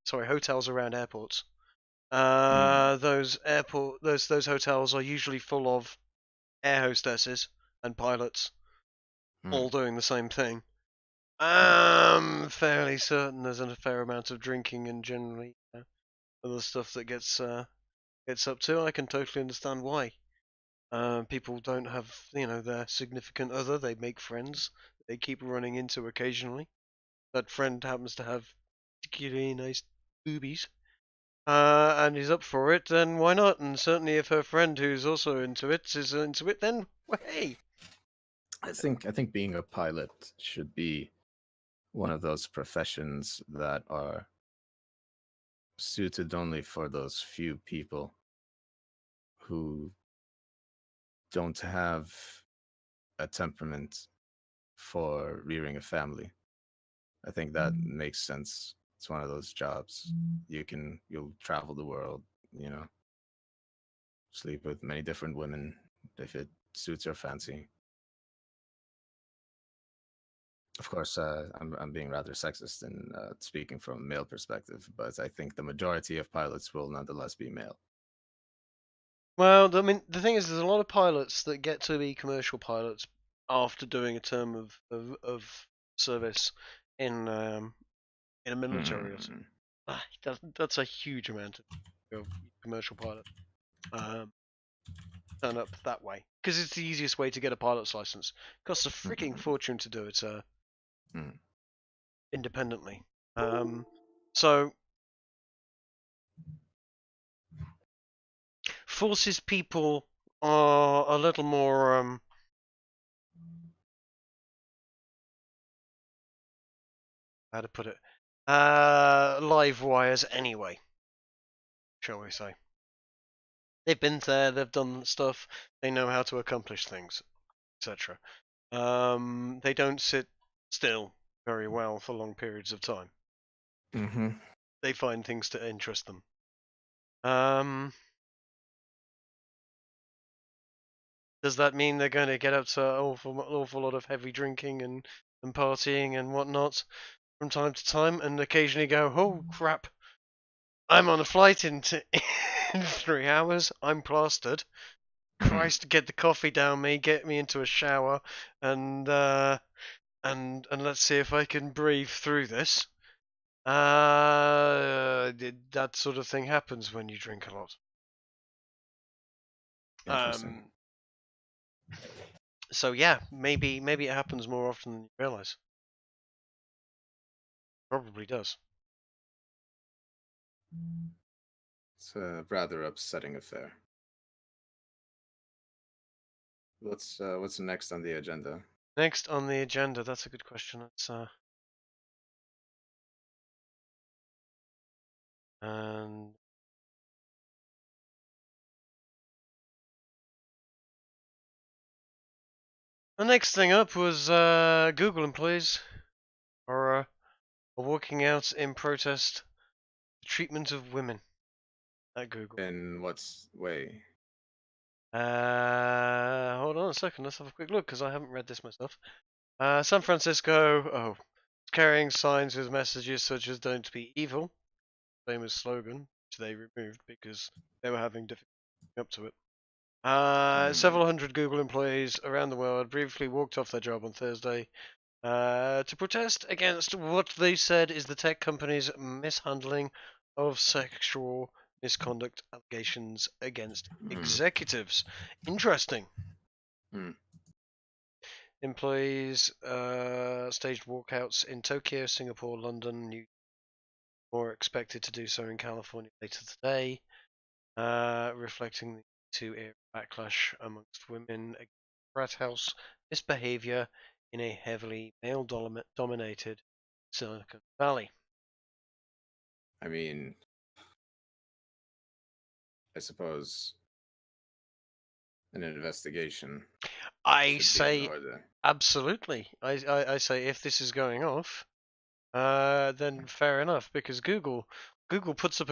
hotels around airports. Those hotels are usually full of air hostesses and pilots, all doing the same thing. I'm fairly certain there's a fair amount of drinking and generally other stuff that gets up to. I can totally understand why. People don't have, their significant other. They make friends. They keep running into occasionally. That friend happens to have particularly nice boobies, and is up for it. Then why not? And certainly, if her friend, who's also into it, is into it, then well, hey. I think being a pilot should be one of those professions that are suited only for those few people who don't have a temperament for rearing a family. I think that makes sense. It's one of those jobs. You'll travel the world, sleep with many different women if it suits your fancy. Of course, I'm being rather sexist in speaking from a male perspective, but I think the majority of pilots will nonetheless be male. Well, I mean, the thing is, there's a lot of pilots that get to be commercial pilots after doing a term of service in a military or something. That's a huge amount of commercial pilot turn up that way because it's the easiest way to get a pilot's license. Costs a freaking fortune to do it independently. So forces people are a little more how to put it, live wires anyway, shall we say. They've been there, they've done stuff, they know how to accomplish things, etc. They don't sit still very well for long periods of time. Mm-hmm. They find things to interest them. Does that mean they're going to get up to an awful lot of heavy drinking and partying and whatnot from time to time, and occasionally go, oh crap, I'm on a flight in 3 hours, I'm plastered. Christ, get the coffee down me, get me into a shower, and let's see if I can breathe through this. That sort of thing happens when you drink a lot. Interesting. So yeah, maybe it happens more often than you realize. Probably does. It's a rather upsetting affair. What's next on the agenda? Next on the agenda, that's a good question. Let's and The next thing up was Google employees are walking out in protest the treatment of women at Google. In what's way? Hold on a second. Let's have a quick look because I haven't read this myself. San Francisco, carrying signs with messages such as "Don't be evil," famous slogan, which they removed because they were having difficulty up to it. Several hundred Google employees around the world briefly walked off their job on Thursday to protest against what they said is the tech company's mishandling of sexual misconduct allegations against executives. Interesting. Hmm. Employees staged walkouts in Tokyo, Singapore, London, New York, or expected to do so in California later today, reflecting the two-era backlash amongst women against frat house misbehavior in a heavily male-dominated Silicon Valley. I mean, I suppose an investigation I should be say in order. absolutely. I say if this is going off, then fair enough, because Google puts up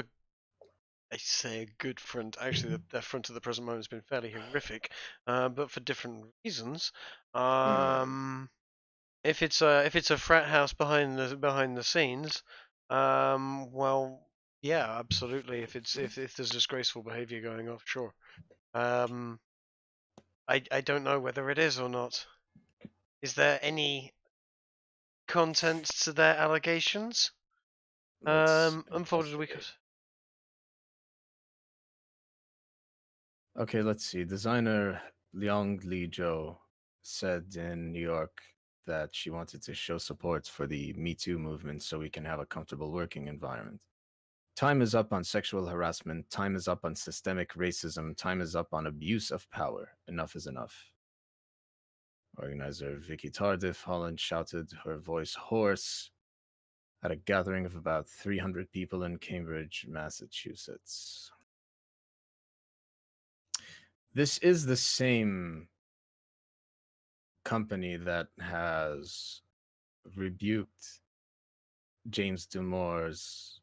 I say a good front. Actually, their front at the present moment has been fairly horrific, but for different reasons. If it's a frat house behind the scenes, well, yeah, absolutely. If there's disgraceful behaviour going off, sure. I don't know whether it is or not. Is there any content to their allegations? Let's Unfolded we investigate. Okay, let's see. Designer Liang Li Zhou said in New York that she wanted to show support for the Me Too movement so we can have a comfortable working environment. Time is up on sexual harassment. Time is up on systemic racism. Time is up on abuse of power. Enough is enough. Organizer Vicky Tardif Holland shouted, her voice hoarse, at a gathering of about 300 people in Cambridge, Massachusetts. This is the same company that has rebuked James Dumour's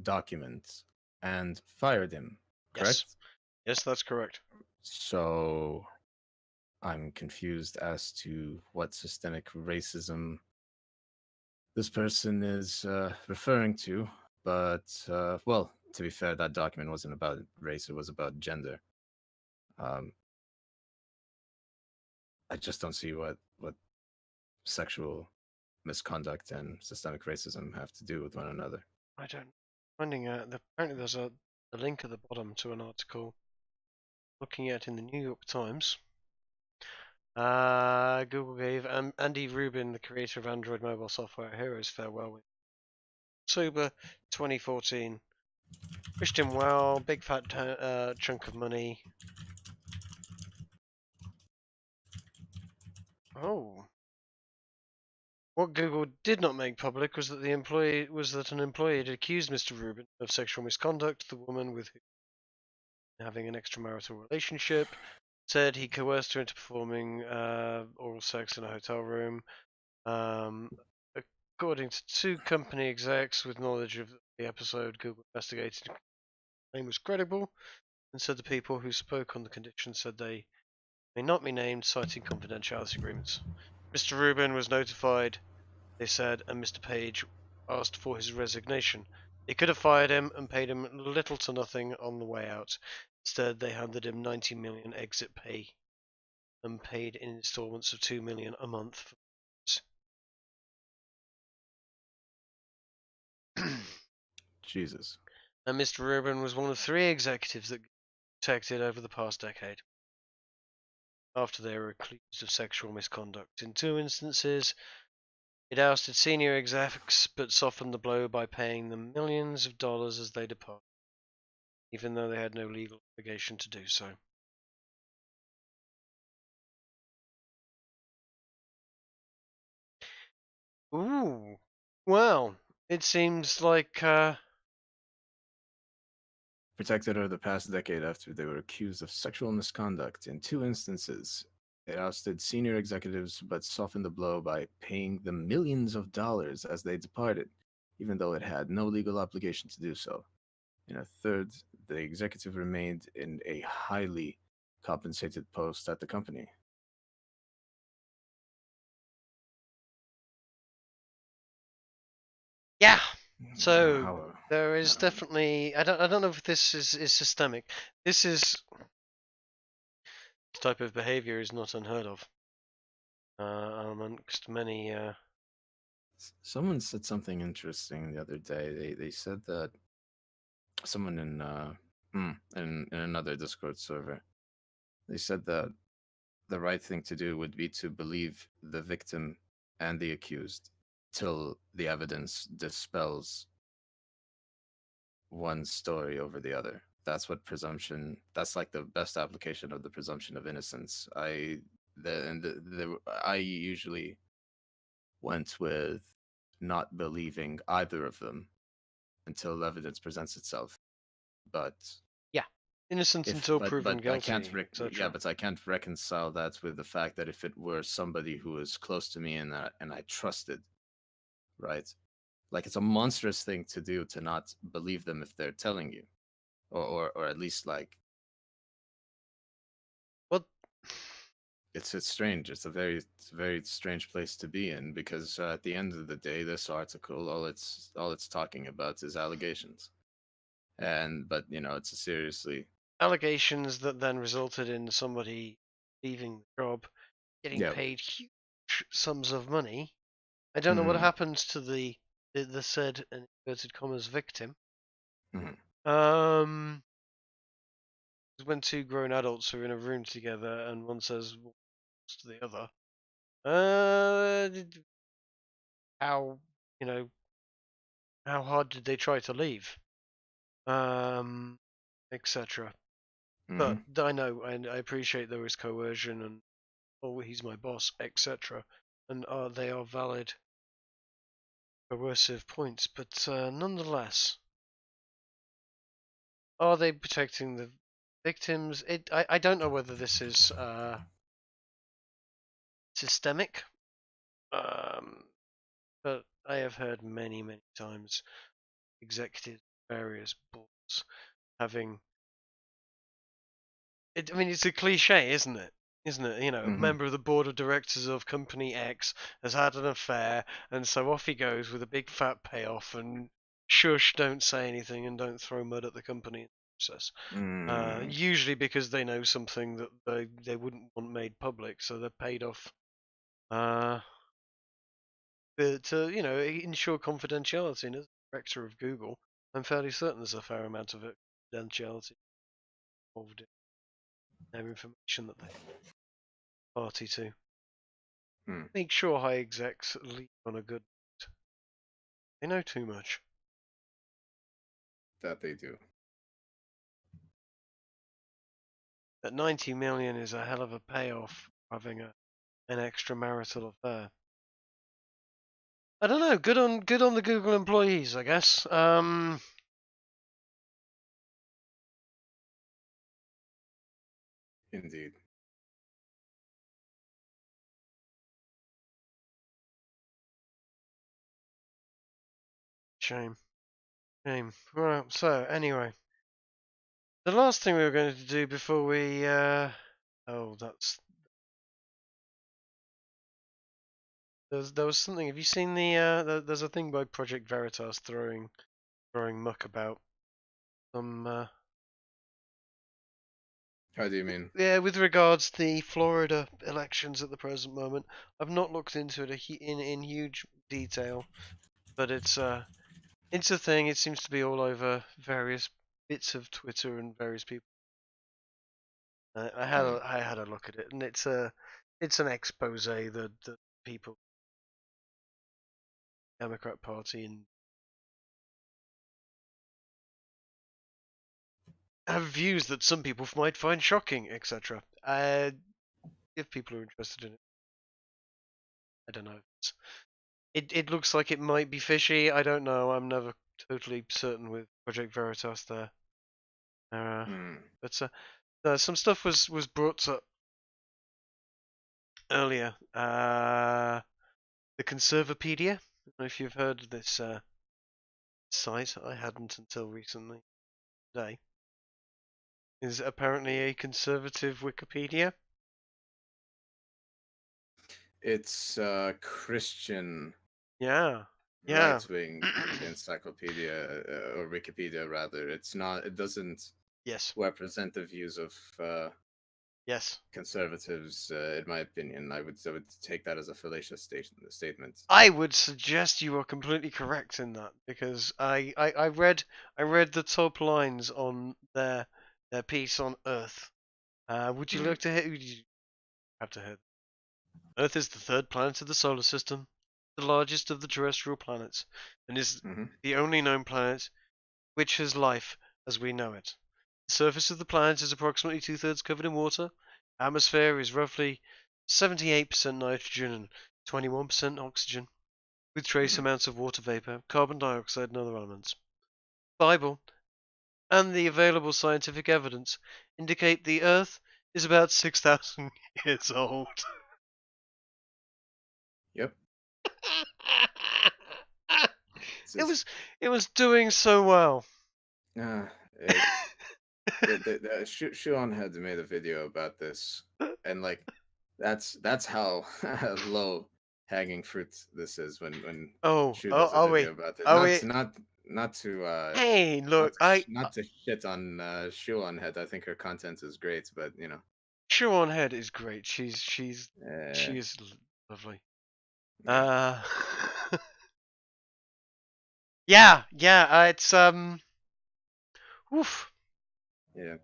document and fired him, correct? Yes, that's correct. So I'm confused as to what systemic racism this person is referring to. But, well, to be fair, that document wasn't about race, it was about gender. I just don't see what sexual misconduct and systemic racism have to do with one another. I don't. Finding apparently there's a link at the bottom to an article looking at in the New York Times. Google gave Andy Rubin, the creator of Android mobile software Heroes, farewell in October 2014. Wished him well, big fat chunk of money. Oh. What Google did not make public was that an employee had accused Mr. Rubin of sexual misconduct. The woman with whom having an extramarital relationship said he coerced her into performing oral sex in a hotel room. According to two company execs with knowledge of the episode, Google investigated the claim was credible and said the people who spoke on the condition said they may not be named, citing confidentiality agreements. Mr. Rubin was notified, they said, and Mr. Page asked for his resignation. They could have fired him and paid him little to nothing on the way out. Instead, they handed him 90 million exit pay and paid in installments of 2 million a month. Jesus. And Mr. Rubin was one of 3 executives that protected over the past decade after they were accused of sexual misconduct. In 2 instances, it ousted senior execs but softened the blow by paying them millions of dollars as they departed, even though they had no legal obligation to do so. Ooh, well, it seems like Protected over the past decade after they were accused of sexual misconduct in 2 instances. It ousted senior executives, but softened the blow by paying them millions of dollars as they departed, even though it had no legal obligation to do so. In a third, the executive remained in a highly compensated post at the company. Yeah. So How- there is definitely. I don't know if this is systemic. This type of behavior is not unheard of amongst many. Someone said something interesting the other day. They said that someone in another Discord server, they said that the right thing to do would be to believe the victim and the accused till the evidence dispels one story over the other. That's what presumption. That's like the best application of the presumption of innocence. I usually went with not believing either of them until evidence presents itself. But Yeah, innocence if until proven but I can't guilty, yeah, etc. but I can't reconcile that with the fact that if it were somebody who was close to me and I trusted, right? Like it's a monstrous thing to do to not believe them if they're telling you, or at least like Well, it's strange. It's a very strange place to be in because at the end of the day, this article all it's talking about is allegations, and but you know it's a seriously allegations that then resulted in somebody leaving the job, getting yeah. paid huge sums of money. I don't know what Mhm, happens to the said in inverted commas victim. mhm, Um, when two grown adults are in a room together and one says what's to the other, how you know how hard did they try to leave, etc. But mhm, I know and I appreciate there is coercion and oh he's my boss, etc. And they are valid coercive points, but nonetheless, are they protecting the victims? I don't know whether this is systemic, um, but I have heard many times executives, various boards having it. I mean, it's a cliche, isn't it? Isn't it? You know, a mhm, member of the board of directors of company X has had an affair, and so off he goes with a big fat payoff, and shush, don't say anything, and don't throw mud at the company in the process. mm, Usually because they know something that they wouldn't want made public, so they're paid off uh, to ensure confidentiality. And as director of Google, I'm fairly certain there's a fair amount of confidentiality involved in their information that they party to. mm, Make sure high execs leave on a good note. They know too much. that they do. That 90 million is a hell of a payoff for having an extramarital affair. I don't know. Good on the Google employees, I guess. Indeed. Shame. Shame. Right, so anyway. The last thing we were going to do before we oh there was something. Have you seen there's a thing by Project Veritas throwing muck about some How do you mean? yeah, with regards to the Florida elections at the present moment. I've not looked into it in huge detail, but it's a thing. It seems to be all over various bits of Twitter and various people. Mm, I had a look at it, and it's an expose that people Democrat Party and have views that some people might find shocking, etc. If people are interested in it, I don't know. It looks like it might be fishy. I don't know. I'm never totally certain with Project Veritas there. mm, But some stuff was brought up earlier. The Conservapedia. I don't know if you've heard of this site. I hadn't until recently. Today is apparently a conservative Wikipedia. It's Christian Yeah. right-wing encyclopedia or Wikipedia rather. It's not. It doesn't Yes. represent the views of Yes. conservatives. In my opinion, I would take that as a fallacious statement. I would suggest you are completely correct in that because I read the top lines on their piece on Earth. Would you like to hear? Would you have to hear? Earth is the third planet of the solar system, the largest of the terrestrial planets, and is the only known planet which has life as we know it. The surface of the planet is approximately 2/3 covered in water. Atmosphere is roughly 78% nitrogen and 21% oxygen, with trace amounts of water vapor, carbon dioxide, and other elements. The Bible and the available scientific evidence indicate the Earth is about 6,000 years old. Yep. It was doing so well. Shuon had made a video about this, and like that's how low hanging fruit this is when Shu does a video about it. Not to Hey, look, not to shit on Shuon head. I think her content is great, but you know, Shuon head is great. She is lovely. Yeah. It's oof. Yeah,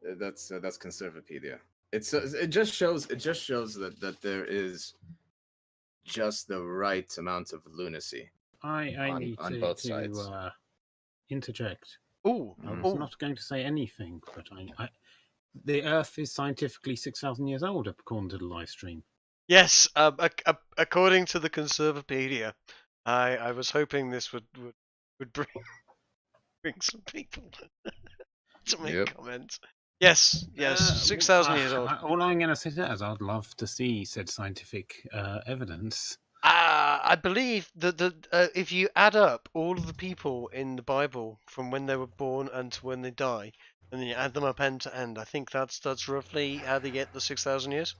that's conservapedia. It just shows that there is just the right amount of lunacy. I need on to, both sides. Interject. Ooh. I was not going to say anything, but the Earth is scientifically 6,000 years old, according to the live stream. Yes, according to the Conservapedia, I was hoping this would bring some people to make comments. Yes, 6,000 years old. All I'm going to say to that is I'd love to see said scientific evidence. I believe that if you add up all of the people in the Bible from when they were born and to when they die, and then you add them up end to end, I think that's roughly how they get the 6,000 years.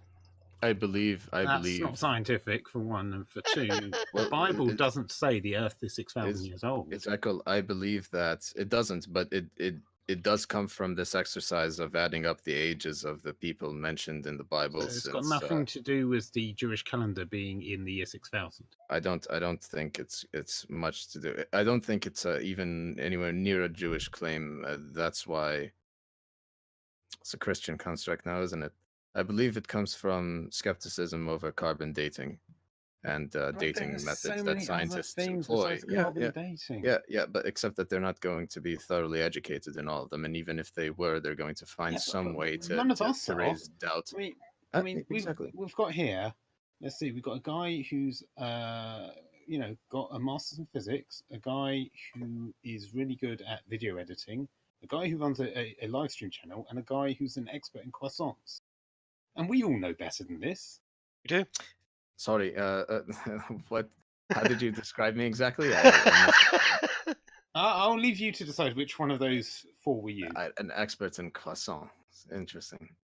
I believe That's not scientific, for one, and for two, the Bible doesn't say the Earth is 6,000 years old. Exactly. I believe that it doesn't, but it does come from this exercise of adding up the ages of the people mentioned in the Bible. So it's got nothing to do with the Jewish calendar being in the year 6,000. I don't think it's much to do. I don't think it's even anywhere near a Jewish claim. That's why it's a Christian construct now, isn't it? I believe it comes from skepticism over carbon dating and dating methods that scientists employ. Yeah, but except that they're not going to be thoroughly educated in all of them, and even if they were, they're going to find some way to raise doubt. I mean, exactly. We've got here. Let's see. We've got a guy who's got a master's in physics, a guy who is really good at video editing, a guy who runs a live stream channel, and a guy who's an expert in croissants. And we all know better than this. We do. Sorry, what? How did you describe me exactly? I'll leave you to decide which one of those four we use. An expert in croissants. Interesting.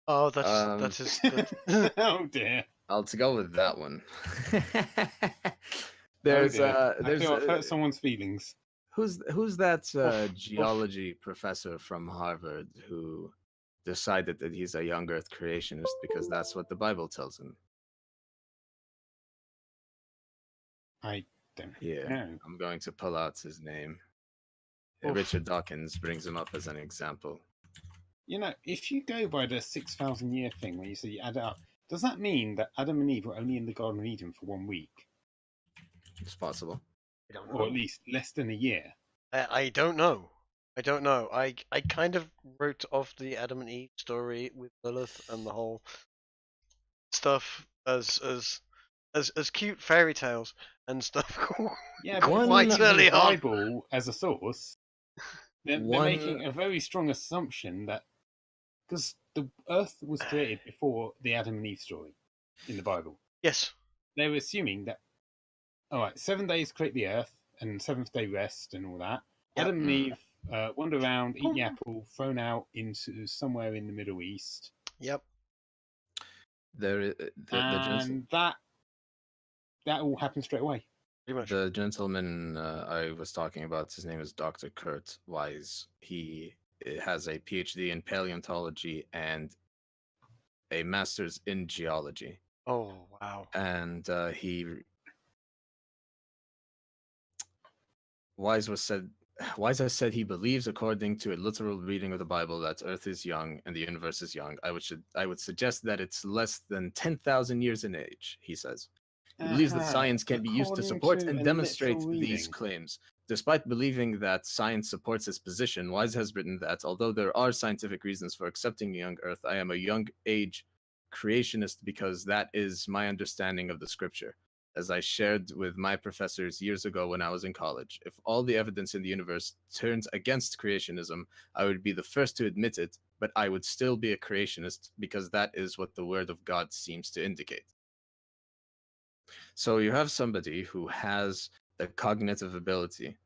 Oh, that is. Oh dear. I'll go with that one. I feel I've hurt someone's feelings. Who's that geology professor from Harvard who decided that he's a young Earth creationist because that's what the Bible tells him? I don't know. I'm going to pull out his name. Richard Dawkins brings him up as an example. You know, if you go by the 6,000 year thing where you say you add it up, does that mean that Adam and Eve were only in the Garden of Eden for 1 week? It's possible. Or at least less than a year. I don't know. I kind of wrote off the Adam and Eve story with Lilith and the whole stuff as cute fairy tales and stuff. Yeah, but quite early the on. Bible as a source, they're making a very strong assumption that because the Earth was created before the Adam and Eve story in the Bible. Yes. They were assuming that, all right, 7 days create the Earth and seventh day rest and all that. Yep. Adam and Eve wander around, eat the apple, thrown out into somewhere in the Middle East, Yep. The and that all happened straight away. Pretty much. the gentleman I was talking about, his name is Dr. Kurt Wise. He has a PhD in paleontology and a master's in geology. Oh wow. And Wise has said he believes, according to a literal reading of the Bible, that Earth is young and the universe is young. I would suggest that it's less than 10,000 years in age, he says. He believes that science can be used to According support to and a demonstrate literal these reading. claims. Despite believing that science supports his position, Wise has written that although there are scientific reasons for accepting a young Earth, I am a young age creationist because that is my understanding of the scripture. As I shared with my professors years ago when I was in college, if all the evidence in the universe turns against creationism, I would be the first to admit it, but I would still be a creationist because that is what the Word of God seems to indicate. So you have somebody who has the cognitive ability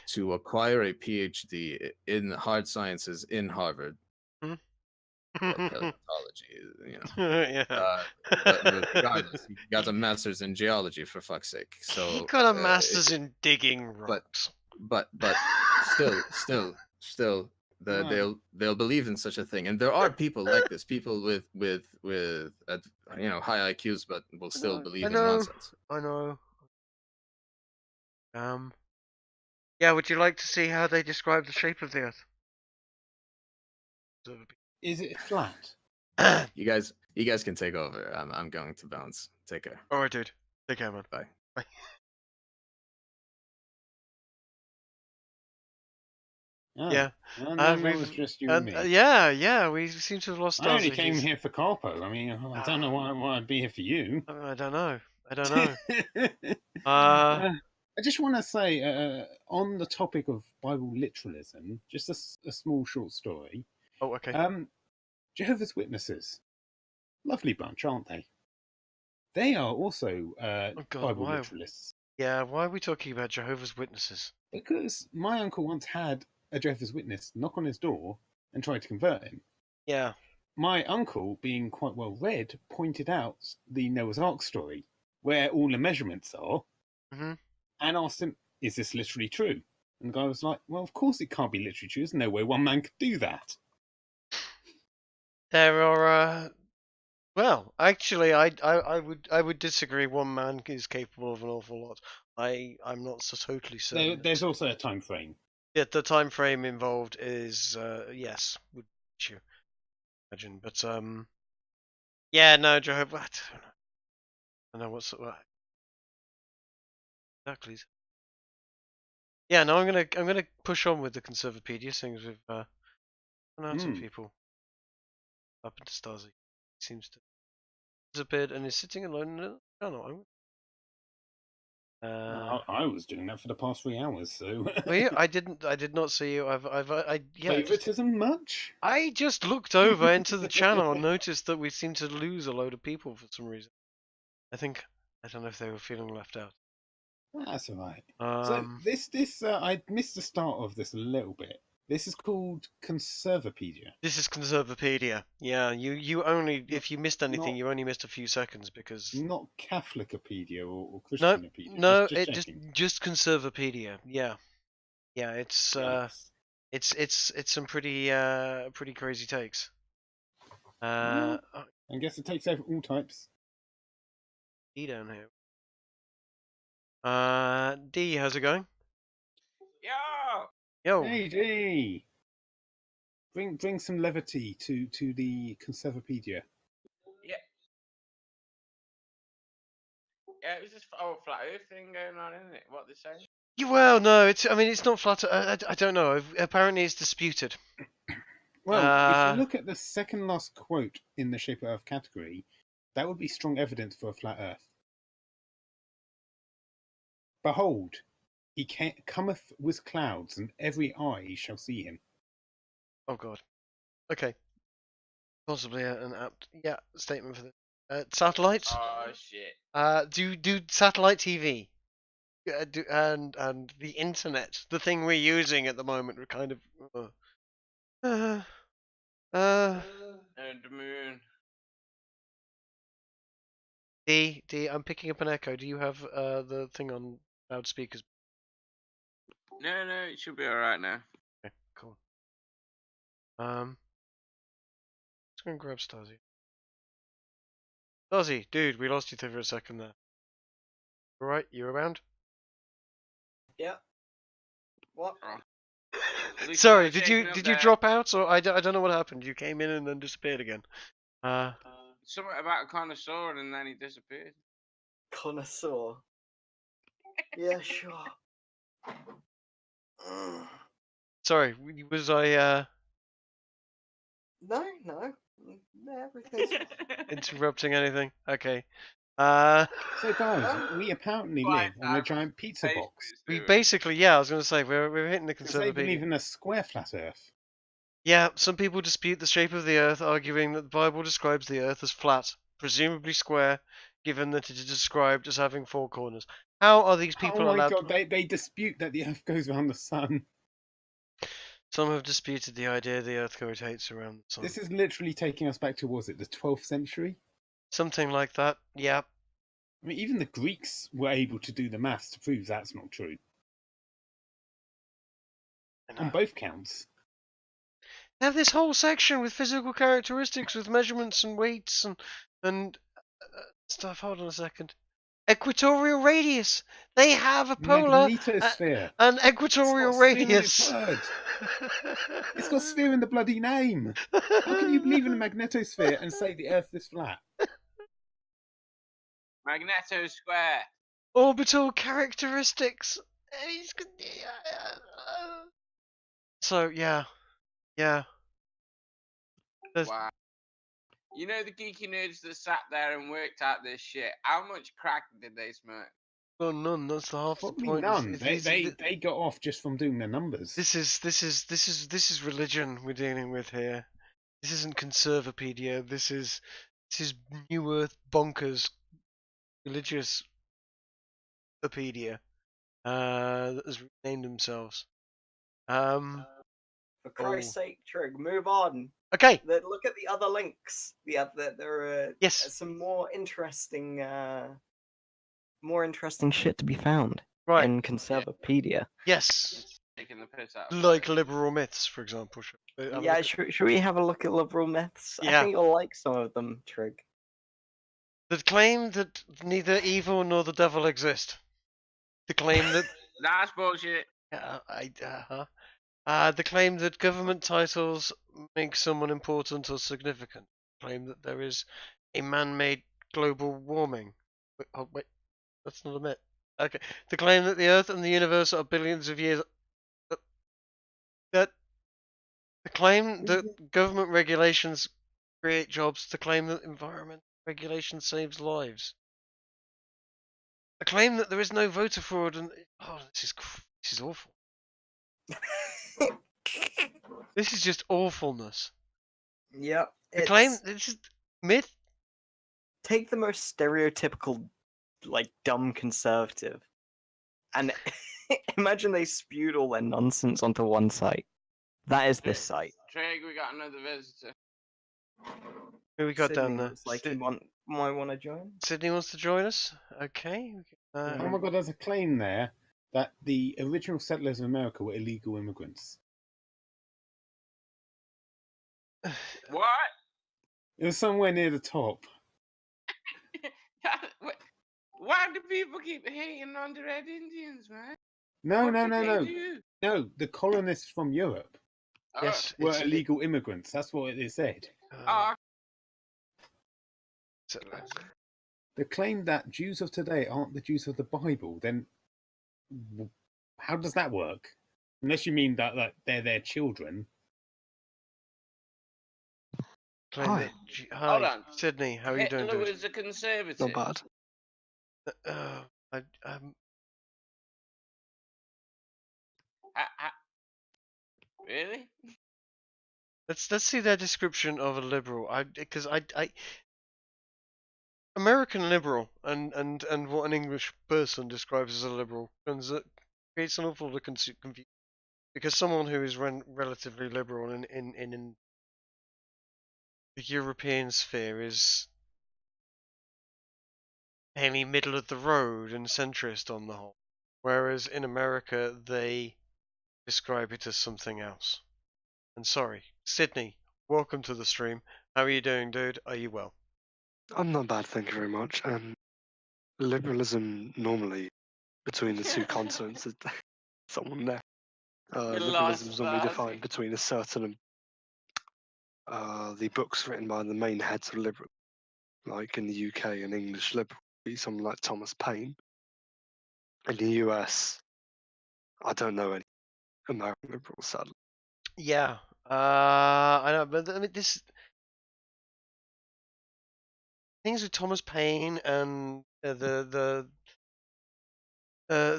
to acquire a PhD in hard sciences in Harvard, or paleontology, you know. Yeah. But regardless, he got a master's in geology, for fuck's sake. He So got a master's in digging but- rocks. but still, Right. they'll believe in such a thing, and there are people like this, people with high IQs, but will still believe in nonsense. I know. Yeah, would you like to see how they describe the shape of the Earth? Is it flat? You guys can take over. I'm going to bounce. Take care. Alright, dude. Take care, man. Bye. Bye. Oh, Yeah. And then it was just you and me. Yeah, we seem to have lost I our only came views. here for Carpo. I mean, I don't know why I'd be here for you. I don't know. I just want to say, on the topic of Bible literalism, just a small short story. Oh, okay. Jehovah's Witnesses, lovely bunch, aren't they? They are also Bible why? literalists. Yeah, why are we talking about Jehovah's Witnesses? Because my uncle once had a Jehovah's Witness knock on his door and try to convert him. Yeah. My uncle, being quite well read, pointed out the Noah's Ark story, where all the measurements are, and asked him, is this literally true? And the guy was like, well, of course it can't be literally true. There's no way one man could do that. There are well, actually I would disagree. One man is capable of an awful lot. I'm not so totally certain. There's also a time frame. Yeah, the time frame involved is yes, would you imagine? But yeah, no, Jehovah. I don't know what's exactly. Yeah, no, I'm gonna push on with the conservapedia, seeing as we've run out of people up into Stasi. Seems to disappeared and is sitting alone in the channel. I was doing that for the past 3 hours, so. Well, yeah, I did not see you. Favoritism much? I just looked over into the channel and noticed that we seem to lose a load of people for some reason. I don't know if they were feeling left out. That's alright. So this I missed the start of this a little bit. This is called Conservapedia. This is Conservapedia. Yeah, you only if you missed anything, you only missed a few seconds because not Catholicopedia or Christianopedia. No, just Conservapedia. Yeah, it's Yikes. it's some pretty crazy takes. I guess it takes over all types. D down here. D, how's it going? Yo. Hey D. Bring some levity to the Conservapedia. Yeah, it was just flat Earth thing going on, isn't it? What they're saying. Well, no, it's not flat. I don't know. Apparently, it's disputed. Well, if you look at the second last quote in the Shape of Earth category, that would be strong evidence for a flat Earth. Behold, he cometh with clouds, and every eye shall see him. Oh God. Okay. possibly an apt statement for this. Satellites. Oh shit. Do satellite TV. And the internet, the thing we're using at the moment, we're kind of. And the moon. D, I'm picking up an echo. Do you have the thing on loudspeakers? No, it should be alright now. Okay, cool. Just gonna grab Stasi. Stasi, dude, we lost you there for a second there. Alright, you around? Yeah. What? At least Sorry, we're did shaking you up did you there. drop out, or I don't know what happened. You came in and then disappeared again. Something about a connoisseur and then he disappeared. Connoisseur. Yeah, sure. Sorry, was I No, everything's interrupting anything? Okay. So guys, we apparently live on a giant pizza box. We basically, I was going to say we're hitting the Because they believe conservapedia. in a square flat Earth. Yeah, some people dispute the shape of the Earth, arguing that the Bible describes the Earth as flat, presumably square, given that it is described as having four corners. How are these people Oh my allowed? god, they dispute that the Earth goes around the sun. Some have disputed the idea the Earth rotates around the sun. This is literally taking us back to, was it the 12th century? Something like that. Yeah. I mean, even the Greeks were able to do the maths to prove that's not true. On both counts. They have this whole section with physical characteristics, with measurements and weights and stuff. Hold on a second. Equatorial radius. They have a polar Magnetosphere. an equatorial It's got radius. a sphere in its word. It's got sphere in the bloody name. How can you believe in a magnetosphere and say the Earth is flat? Magneto Square. Orbital characteristics. So yeah. There's- Wow. You know the geeky nerds that sat there and worked out this shit. How much crack did they smoke? Well, none. That's the half the Probably point. none. They got off just from doing their numbers. This is religion we're dealing with here. This isn't conservapedia. This is New Earth bonkers religious pedia that has renamed themselves. For Christ's sake, Trig, move on. Okay. Look at the other links. There are some more interesting shit to be found in Conservapedia. Yes. Taking the piss out. Like liberal myths, for example. Should we have a look at liberal myths? Yeah. I think you'll like some of them, Trig. The claim that neither evil nor the devil exist. The claim that That's bullshit. the claim that government titles make someone important or significant. The claim that there is a man-made global warming. Wait, that's not a myth. Okay. The claim that the Earth and the universe are billions of years. The claim that government regulations create jobs. The claim that environment regulation saves lives. The claim that there is no voter fraud and this is awful. This is just awfulness. Yep. The claim this is myth. Take the most stereotypical, dumb conservative, and imagine they spewed all their nonsense onto one site. That is this site. Trig, we got another visitor. Who we got Sydney down there? looks like he might want to join. Sydney wants to join us. Okay. Oh my god, there's a claim there that the original settlers of America were illegal immigrants. What? It was somewhere near the top. Why do people keep hating on the Red Indians, man? No. Do? No, the colonists from Europe Yes, were illegal immigrants. That's what it said. The claim that Jews of today aren't the Jews of the Bible, then how does that work? Unless you mean that they're their children. Hi, Hold on. Sydney. How are you doing? Hitler was a conservative. Not bad. Really? Let's see their description of a liberal. Because I American liberal and what an English person describes as a liberal creates an awful lot of confusion. Because someone who is relatively liberal in the European sphere is fairly middle of the road and centrist on the whole, whereas in America they describe it as something else. And sorry, Sydney, welcome to the stream. How are you doing, dude? Are you well? I'm not bad, thank you very much. Liberalism normally between the two continents is someone there. We Liberalism lost is normally Fuzzy. defined between a certain the books written by the main heads of liberal, like in the UK, an English liberal, be someone like Thomas Paine. In the US, I don't know any American liberals, sadly. Yeah, I know, but I mean, this things with Thomas Paine and the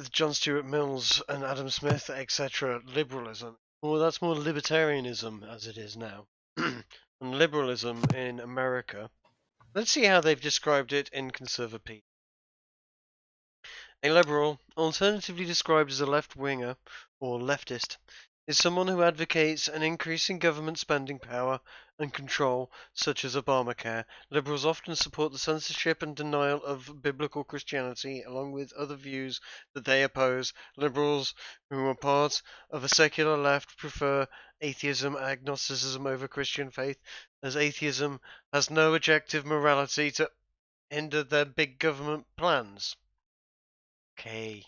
John Stuart Mills and Adam Smith, etc. Liberalism. Well, that's more libertarianism as it is now, and liberalism in America. Let's see how they've described it in conservapedia. A liberal, alternatively described as a left-winger or leftist, is someone who advocates an increase in government spending power and control, such as Obamacare. Liberals often support the censorship and denial of biblical Christianity, along with other views that they oppose. Liberals who are part of a secular left prefer atheism and agnosticism over Christian faith, as atheism has no objective morality to hinder their big government plans. Okay.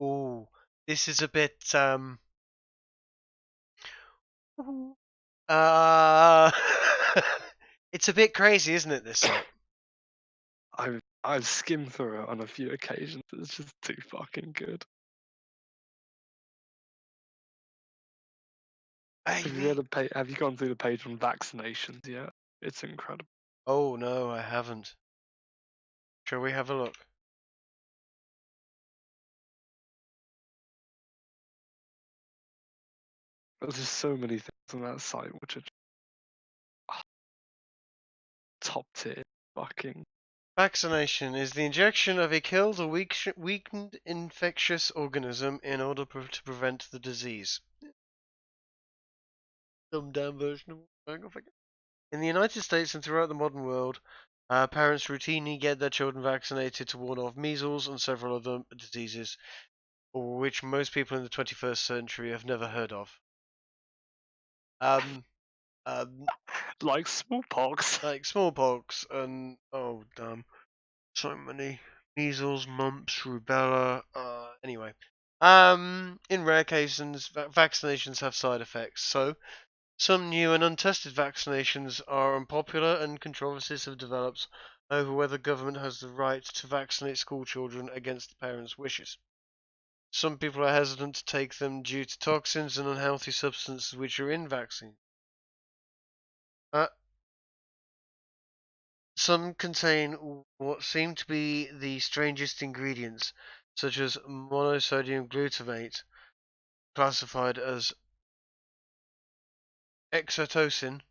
Ooh, this is a bit uh it's a bit crazy, isn't it, this site? I've skimmed through it on a few occasions. It's just too fucking good. Have you gone through the page on vaccinations yet? It's incredible. Oh no, I haven't. Shall we have a look? There's just so many things on that site which are top tier fucking. Vaccination is the injection of a killed or weakened infectious organism in order to prevent the disease. Dumbed down version of In the United States and throughout the modern world, parents routinely get their children vaccinated to ward off measles and several other diseases, which most people in the 21st century have never heard of. Like smallpox. Like smallpox and oh damn, so many measles, mumps, rubella. Anyway, in rare cases, vaccinations have side effects. So, some new and untested vaccinations are unpopular, and controversies have developed over whether government has the right to vaccinate school children against the parents' wishes. Some people are hesitant to take them due to toxins and unhealthy substances which are in vaccines. Some contain what seem to be the strangest ingredients, such as monosodium glutamate, classified as exotoxin,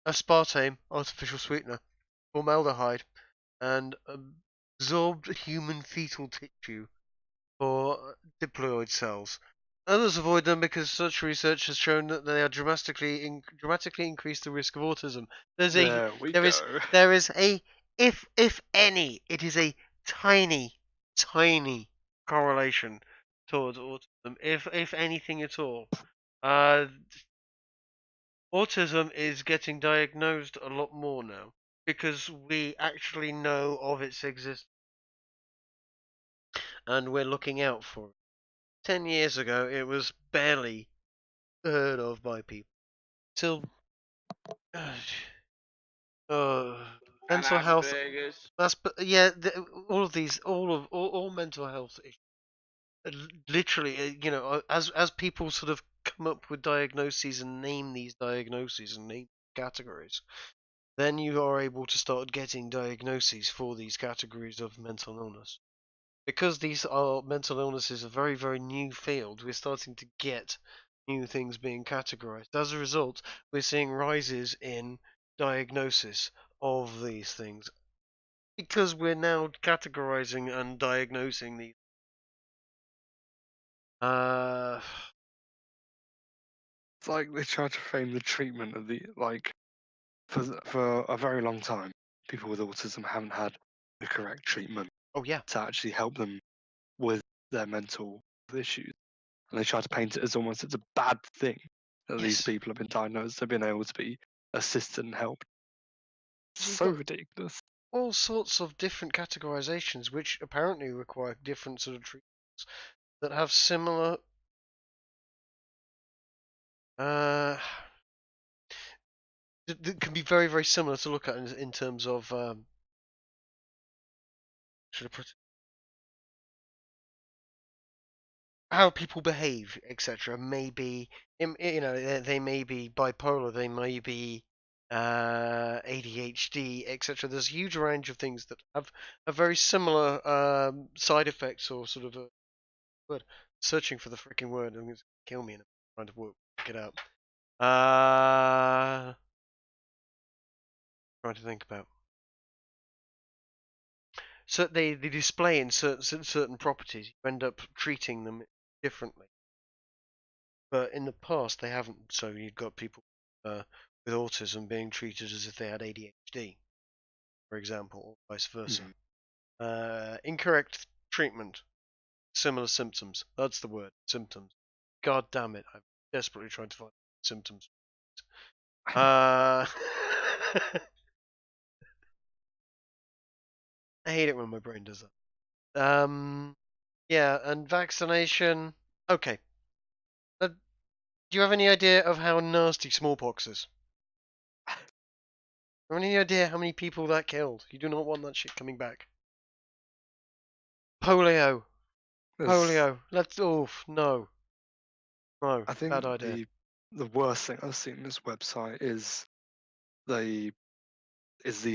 aspartame, artificial sweetener, formaldehyde, and absorbed human fetal tissue for diploid cells. Others avoid them because such research has shown that they are dramatically increase the risk of autism. There is a if any, it is a tiny correlation towards autism, if anything at all. Autism is getting diagnosed a lot more now because we actually know of its existence and we're looking out for it. 10 years ago, it was barely heard of by people. Till And mental health. Asperger's. Yeah, all of these, all mental health issues. Literally, as people sort of come up with diagnoses and name these diagnoses and name categories, then you are able to start getting diagnoses for these categories of mental illness. Because these are mental illnesses, a very, very new field, we're starting to get, new things being categorized. As a result, we're seeing rises in diagnosis of these things because we're now categorizing and diagnosing these. It's like they try to frame the treatment of the for a very long time. People with autism haven't had the correct treatment Oh yeah, to actually help them with their mental issues, and they try to paint it as almost it's a bad thing that these yes. people have been diagnosed. They've been able to be assisted and helped. You've So got ridiculous. all sorts of different categorizations, which apparently require different sort of treatments that have similar. That can be very, very similar to look at in terms of. Should I put it? How people behave, etc. Maybe they may be bipolar, they may be ADHD, etc. There's a huge range of things that have a very similar side effects or sort of a word. Searching for the freaking word, and it's gonna kill me, and I'm trying to work it out. Trying to think about. So they display in certain properties. You end up treating them differently. But in the past, they haven't. So you've got people with autism being treated as if they had ADHD, for example, or vice versa. Incorrect treatment, similar symptoms. That's the word, symptoms. God damn it! I'm desperately trying to find symptoms. I hate it when my brain does that. Yeah, and vaccination. Okay. Do you have any idea of how nasty smallpox is? Have any idea how many people that killed? You do not want that shit coming back. Polio. Polio. Let's. Oof. No. No. I think Bad idea. the worst thing I've seen on this website is the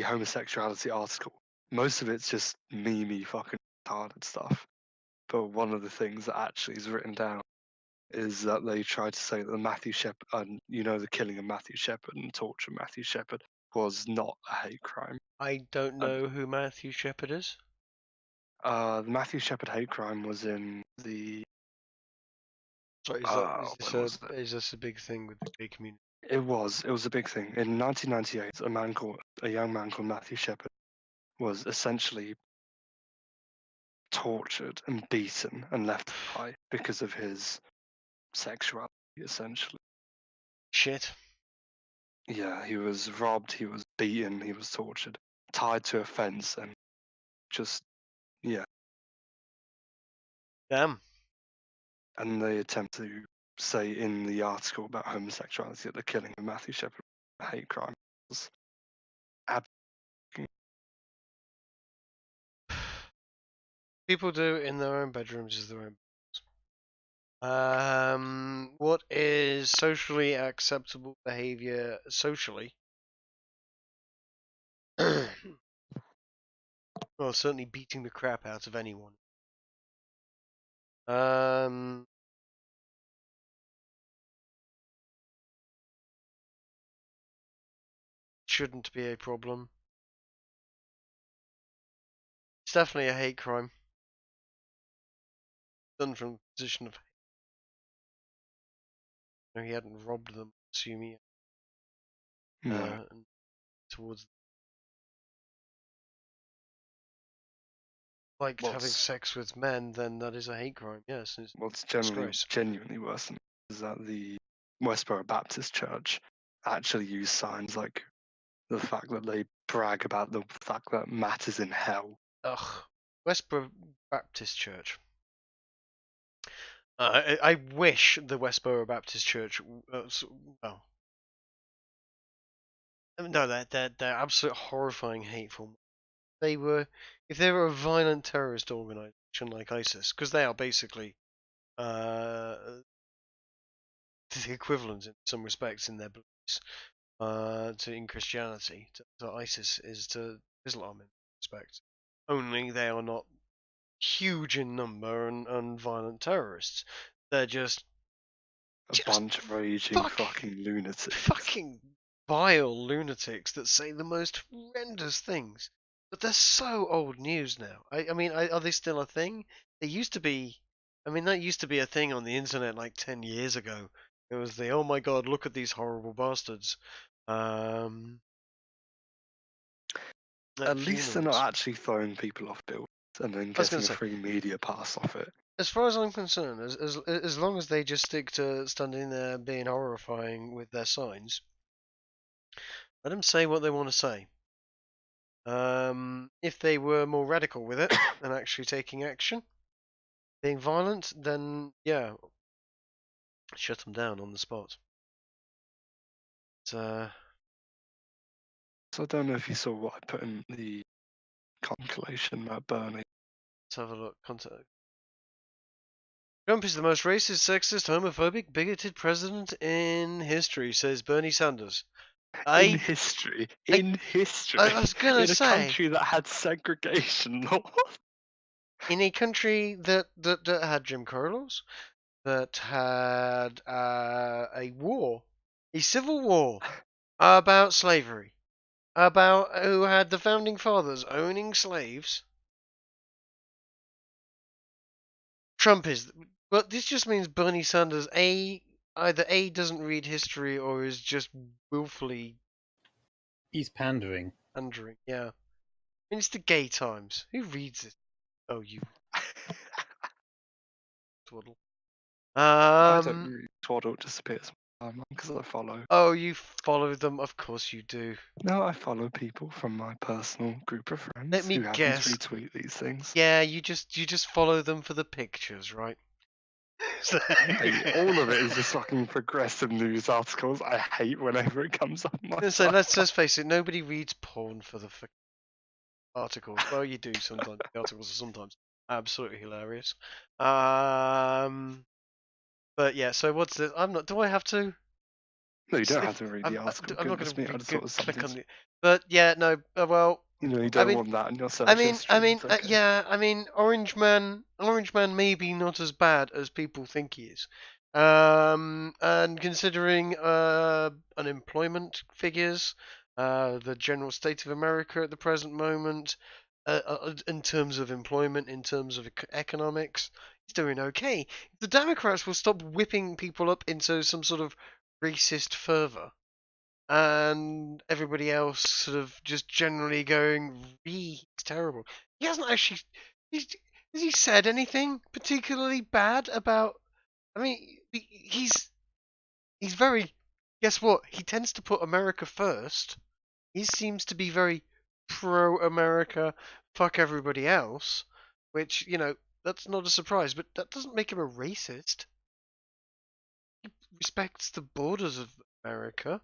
homosexuality article. Most of it's just meme fucking retarded stuff. But one of the things that actually is written down is that they tried to say that the Matthew Shepard, the killing of Matthew Shepard and torture of Matthew Shepard was not a hate crime. I don't know who Matthew Shepard is. The Matthew Shepard hate crime was in the. Sorry, when was it? is this a big thing with the gay community? It was a big thing. In 1998, a young man called Matthew Shepard was essentially tortured and beaten and left to die because of his sexuality, essentially. Shit. Yeah, he was robbed, he was beaten, he was tortured, tied to a fence, and just, yeah. Damn. And they attempt to say in the article about homosexuality that the killing of Matthew Shepard was a hate crime was People do in their own bedrooms is their own. What is socially acceptable behavior socially? Well, certainly beating the crap out of anyone. Shouldn't be a problem. It's definitely a hate crime. Done from a position of. No, he hadn't robbed them, assuming. no. Towards. Like having sex with men, then that is a hate crime. Yes. What's genuinely worse than is that the Westboro Baptist Church actually use signs like the fact that they brag about the fact that Matt is in hell. Ugh. Westboro Baptist Church. I wish the Westboro Baptist Church. Well, no, they're absolute horrifying, hateful. If they were a violent terrorist organization like ISIS, because they are basically the equivalent in some respects in their beliefs in Christianity to ISIS is to Islam in respect. Only they are not huge in number and violent terrorists. They're just A Just bunch of raging fucking- fucking lunatics. fucking vile lunatics that say the most horrendous things. But they're so old news now. I mean, are they still a thing? They used to be. I mean, that used to be a thing on the internet like 10 years ago. It was the, oh my god, look at these horrible bastards. At least they're humans. not actually throwing people off buildings and then I was getting gonna a say- free media pass off it. As far as I'm concerned, as long as they just stick to standing there being horrifying with their signs, let them say what they want to say. If they were more radical with it and actually taking action, being violent, then yeah, shut them down on the spot. But, So I don't know if you saw what I put in the calculation about Bernie. let's have a look. Contact. Trump is the most racist, sexist, homophobic, bigoted president in history, says Bernie Sanders. In history. In history. I was gonna in a say, country that had segregation laws. in a country that had Jim Crow laws, that had a war, a civil war about slavery, about who had the founding fathers owning slaves. Trump is, but this just means Bernie Sanders either A doesn't read history or is just willfully He's pandering. pandering. Yeah, I mean it's the gay times. Who reads it? Oh, you twaddle. I don't really twaddle, just appears because I follow. Oh, you follow them? Of course you do. No, I follow people from my personal group of friends Let me who happen guess. to retweet these things. Yeah, you just follow them for the pictures, right? Mate, all of it is just fucking progressive news articles. I hate whenever it comes up. My So let's face it. Nobody reads porn for the articles. Well, you do sometimes. The articles are sometimes absolutely hilarious. But yeah. So what's this? I'm not. Do I have to? No, you don't sniff- have to read the article. I'm not goodness going me, I to just thought it was click something. on it. But yeah, no. Well, You know, you I don't mean- want that in your search I mean, history. It's okay. yeah. I mean, Orange Man may be not as bad as people think he is. And considering unemployment figures, the general state of America at the present moment, in terms of employment, in terms of economics, he's doing okay. If the Democrats will stop whipping people up into some sort of racist fervor, and everybody else sort of just generally going, he's terrible. He hasn't actually. Has he said anything particularly bad about? I mean, he's very. Guess what? He tends to put America first. He seems to be very pro-America, fuck everybody else, which that's not a surprise. But that doesn't make him a racist. He respects the borders of America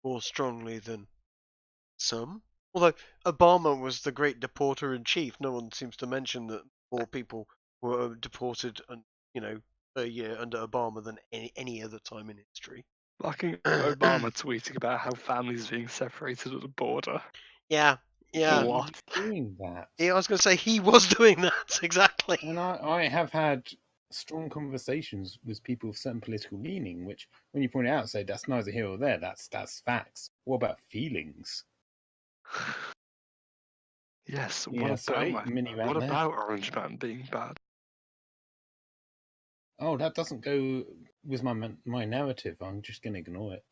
more strongly than some. Although Obama was the great deporter in chief, no one seems to mention that more people were deported, a year under Obama than any other time in history. Fucking Obama tweeting about how families being separated at the border. Yeah. What? Doing that. Yeah, I was going to say he was doing that exactly. And I have had strong conversations with people of certain political leaning, which, when you point it out, say that's neither here or there. That's facts. What about feelings? Yes. Yeah, sorry, mini rant what there. about Orange Man being bad? Oh, that doesn't go with my narrative. I'm just going to ignore it.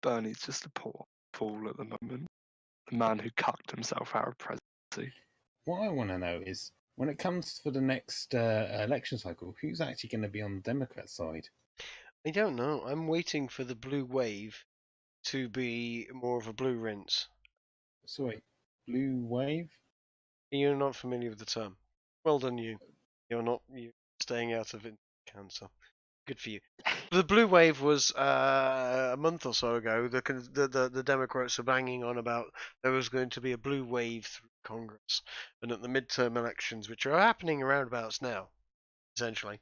Bernie's just a poor fool at the moment. The man who cucked himself out of presidency. What I want to know is, when it comes for the next election cycle, who's actually going to be on the Democrat side? I don't know. I'm waiting for the blue wave to be more of a blue rinse. Sorry, blue wave? You're not familiar with the term. Well done, you. You're staying out of it. Cancer. Good for you. The blue wave was a month or so ago. The Democrats were banging on about there was going to be a blue wave through Congress, and at the midterm elections, which are happening around about now, essentially.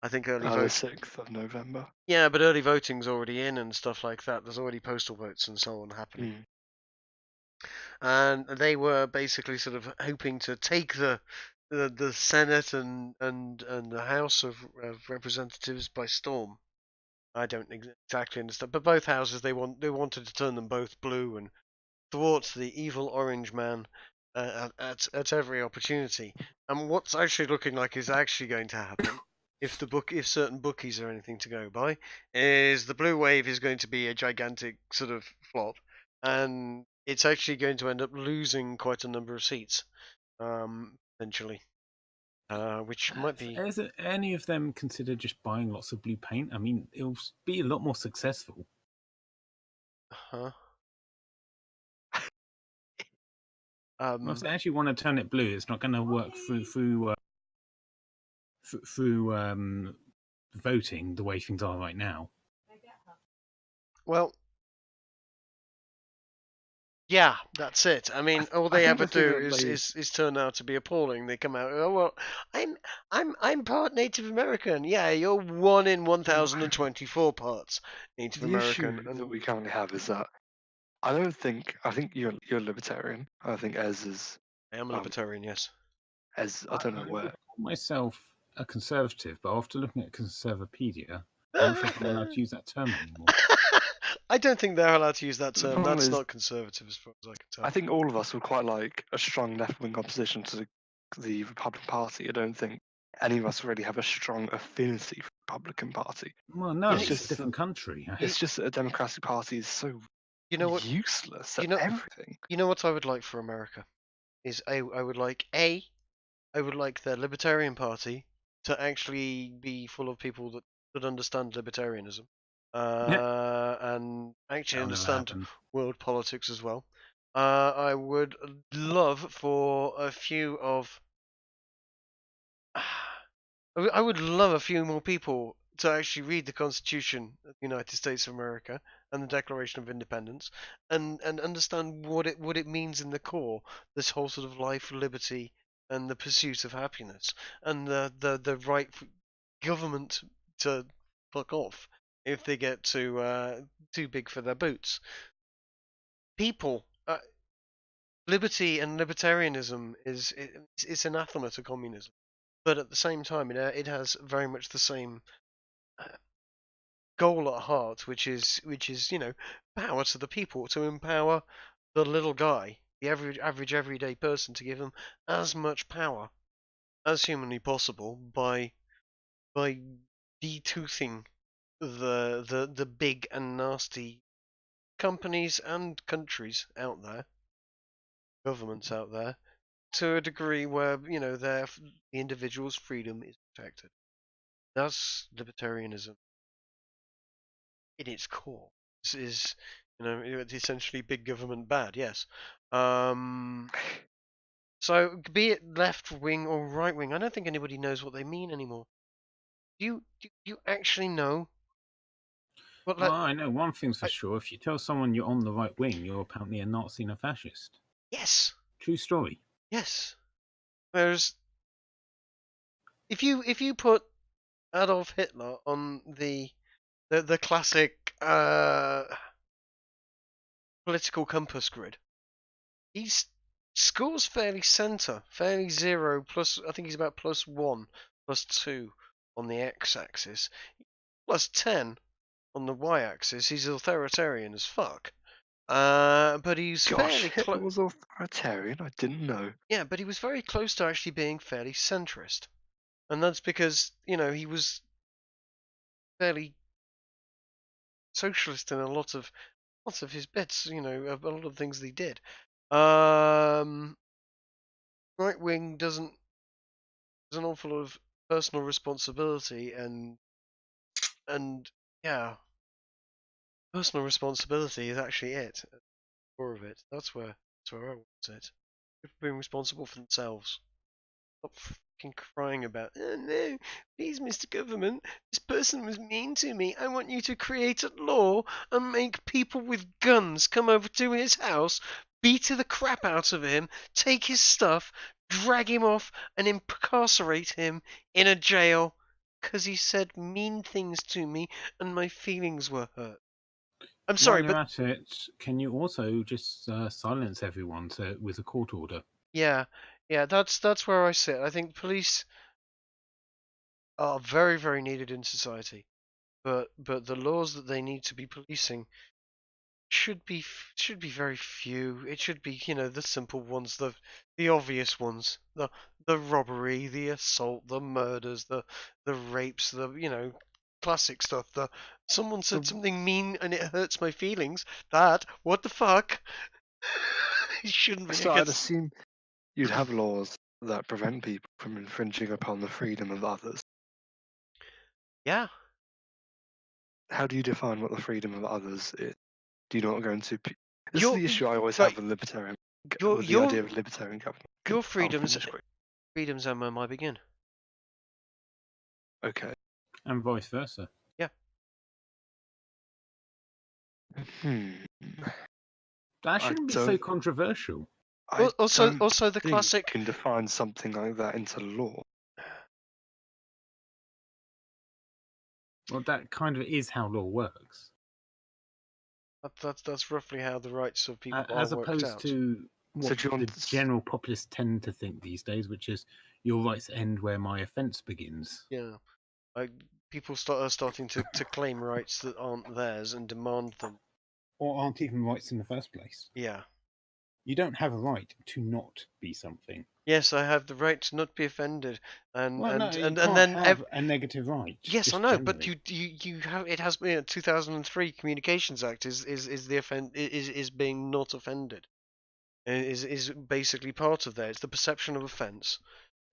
I think early The voting. 6th of November. Yeah, but early voting's already in and stuff like that. There's already postal votes and so on happening. and they were basically sort of hoping to take the Senate and the House of Representatives by storm. I don't exactly understand, but both houses they wanted to turn them both blue and thwart the evil Orange Man at every opportunity. And what's actually looking like is actually going to happen, if certain bookies are anything to go by, is the blue wave is going to be a gigantic sort of flop, and it's actually going to end up losing quite a number of seats, eventually. Which might be. Has any of them considered just buying lots of blue paint? I mean, it'll be a lot more successful. Huh? Well, if they actually want to turn it blue, it's not going to work through voting the way things are right now. Well, yeah, that's it. I mean, all they think ever the thing do that is turn out to be appalling. They come out, oh well, I'm part Native American. Yeah, you're 1 in 1,024 parts Native The American. issue that we currently have is that I think you're libertarian. I think Ez is I am a libertarian, yes. Ez. I don't know would where. call myself a conservative, but after looking at conservapedia, I'm not sure if I'm allowed to use that term anymore. I don't think they're allowed to use that The term. problem That's is- not conservative as far as I can tell. I think all of us would quite like a strong left-wing opposition to the Republican Party. I don't think any of us really have a strong affinity for the Republican Party. Well, no, It's it's just a different country. It's just that a Democratic Party is so You know what? useless You at know- everything. You know what I would like for America? Is I would like their Libertarian Party to actually be full of people that understand libertarianism, and actually That'll never understand happen. world politics as well. I would love for a few of. I would love a few more people to actually read the Constitution of the United States of America and the Declaration of Independence, and understand what it means in the core. This whole sort of life, liberty, and the pursuit of happiness, and the right for government to fuck off if they get too big for their boots. People, liberty and libertarianism it's anathema to communism, but at the same time, it has very much the same goal at heart, which is power to the people, to empower the little guy, the average everyday person, to give them as much power as humanly possible by detoothing the big and nasty companies and countries out there, governments out there, to a degree where the individual's freedom is protected. That's libertarianism in its core. This is essentially big government bad. Yes. So be it left wing or right wing, I don't think anybody knows what they mean anymore. Do you actually know? Well, I know one thing's for sure. If you tell someone you're on the right wing, you're apparently a Nazi and a fascist. Yes. True story. Yes. Whereas if you put Adolf Hitler on the classic political compass grid, he scores fairly centre, fairly 0 plus. I think he's about +1, +2 on the x-axis, +10 on the y-axis. He's authoritarian as fuck. But he's Gosh, fairly Hitler close. was authoritarian. I didn't know. Yeah, but he was very close to actually being fairly centrist, and that's because he was fairly socialist in lots of his bits. A lot of things that he did. Right wing doesn't. There's an awful lot of personal responsibility and yeah, personal responsibility is actually it. At the core of it. That's where I want it. People being responsible for themselves. Stop fucking crying about, oh no, please, Mr. Government, this person was mean to me. I want you to create a law and make people with guns come over to his house, beat the crap out of him, take his stuff, drag him off, and incarcerate him in a jail because he said mean things to me and my feelings were hurt. I'm sorry, While you're but at it, can you also just silence everyone with a court order? yeah, that's where I sit. I think police are very, very needed in society, but the laws that they need to be policing should be very few. It should be, the simple ones, the obvious ones, the robbery, the assault, the murders, the rapes, the classic stuff. The someone said something mean and it hurts my feelings. What the fuck? It shouldn't be So I'd against. assume you'd have laws that prevent people from infringing upon the freedom of others. Yeah. How do you define what the freedom of others is? Do you not go into? This is Your the issue I always right, have with libertarian, your with the idea of libertarian government. your I'll freedoms finish quick. Emma, might begin. Okay. And vice versa. That shouldn't be so controversial. I Also don't the think classic. you can define something like that into law. Well, that kind of is how law works. That's roughly how the rights of people As are worked opposed out. to So what do you want the general populace tend to think these days, which is your rights end where my offence begins. Yeah, people are starting to claim rights that aren't theirs and demand them. Or aren't even rights in the first place. Yeah. You don't have a right to not be something. Yes, I have the right to not be offended, and Well, no, you and can't then have a negative right. yes, I just know, but generally. you have it has 2003 Communications Act is the offend is being not offended, is basically part of that. It's the perception of offence,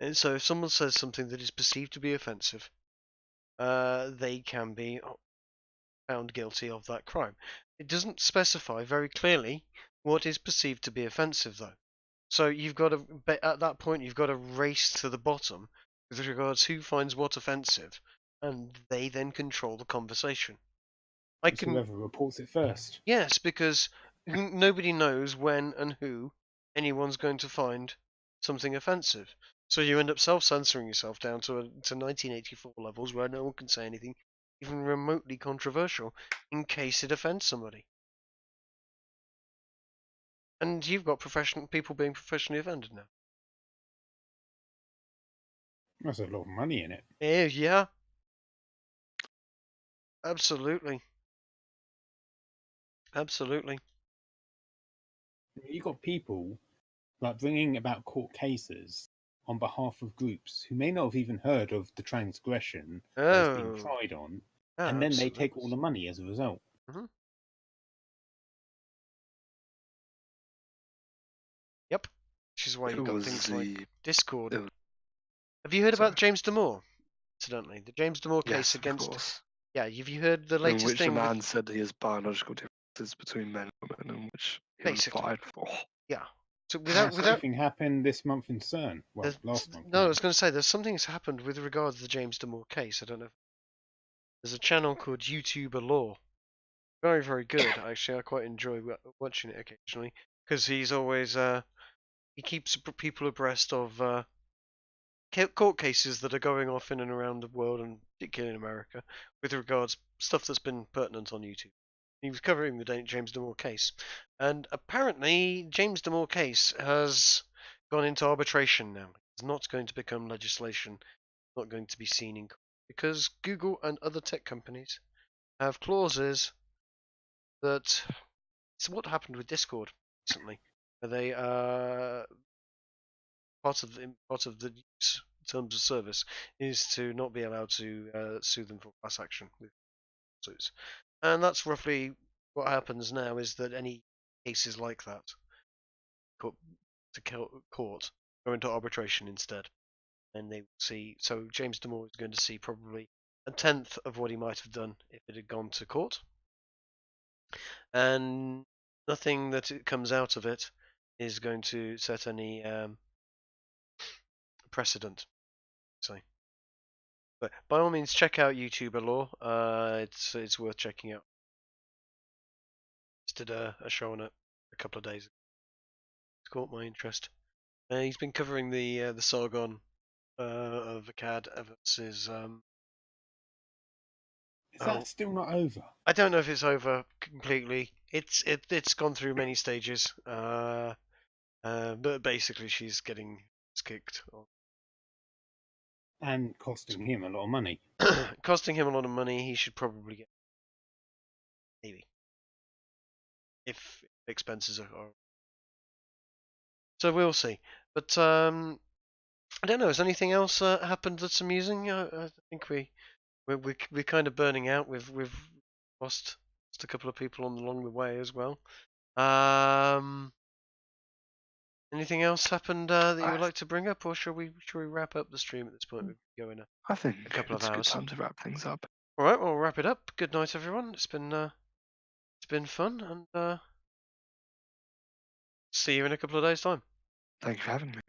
and so if someone says something that is perceived to be offensive, they can be found guilty of that crime. It doesn't specify very clearly what is perceived to be offensive, though. So you've got to, at that point, you've got to race to the bottom with regards who finds what offensive, and they then control the conversation. It's whoever reports it first. Yes, because nobody knows when and who anyone's going to find something offensive. So you end up self-censoring yourself down to 1984 levels where no one can say anything even remotely controversial in case it offends somebody. And you've got people being professionally offended now. There's a lot of money in it. Yeah. Absolutely. Absolutely. You've got people like bringing about court cases on behalf of groups who may not have even heard of the transgression that has been tried on, and then they take all the money as a result. Mm-hmm. Yep. Which is why you've got things like Discord. Have you heard about James Damore? Incidentally, the James Damore case against. Of course. Yeah, have you heard the latest in which thing? The man said he has biological differences between men and women, in which he was fired for. Yeah. So without something happened this month in CERN. Well, last month. No, I was going to say there's something that's happened with regards to the James Damore case. I don't know. There's a channel called YouTuber Law. Very, very good. Actually, I quite enjoy watching it occasionally because he's always he keeps people abreast of court cases that are going off in and around the world, and particularly in America, with regards stuff that's been pertinent on YouTube. He was covering the James Damore case, and apparently James Damore case has gone into arbitration now. It's not going to become legislation, not going to be seen in court, because Google and other tech companies have clauses that. So what happened with Discord recently? They part of the terms of service is to not be allowed to sue them for class action with suits, and that's roughly what happens now. Is that any cases like that court go into arbitration instead, and they see. So James Damore is going to see probably a tenth of what he might have done if it had gone to court, and nothing that comes out of it is going to set any precedent. So, but by all means, check out YouTuber Law. It's worth checking out. Just did a show on it a couple of days ago. It's caught my interest. He's been covering the Sargon of Akkad versus Is that still not over? I don't know if it's over completely. It's gone through many stages. But basically, she's getting kicked. And costing him a lot of money. Costing him a lot of money. He should probably get maybe if expenses are. So we'll see. But I don't know. Has anything else happened that's amusing? I think we're kind of burning out. We've lost a couple of people along the way as well. Anything else happened that you would like to bring up, or shall we wrap up the stream at this point? We're going I think a couple of it's a good hours. time to wrap things up. All right, we'll wrap it up. Good night, everyone. It's been fun, and see you in a couple of days' time. Thank you for having me.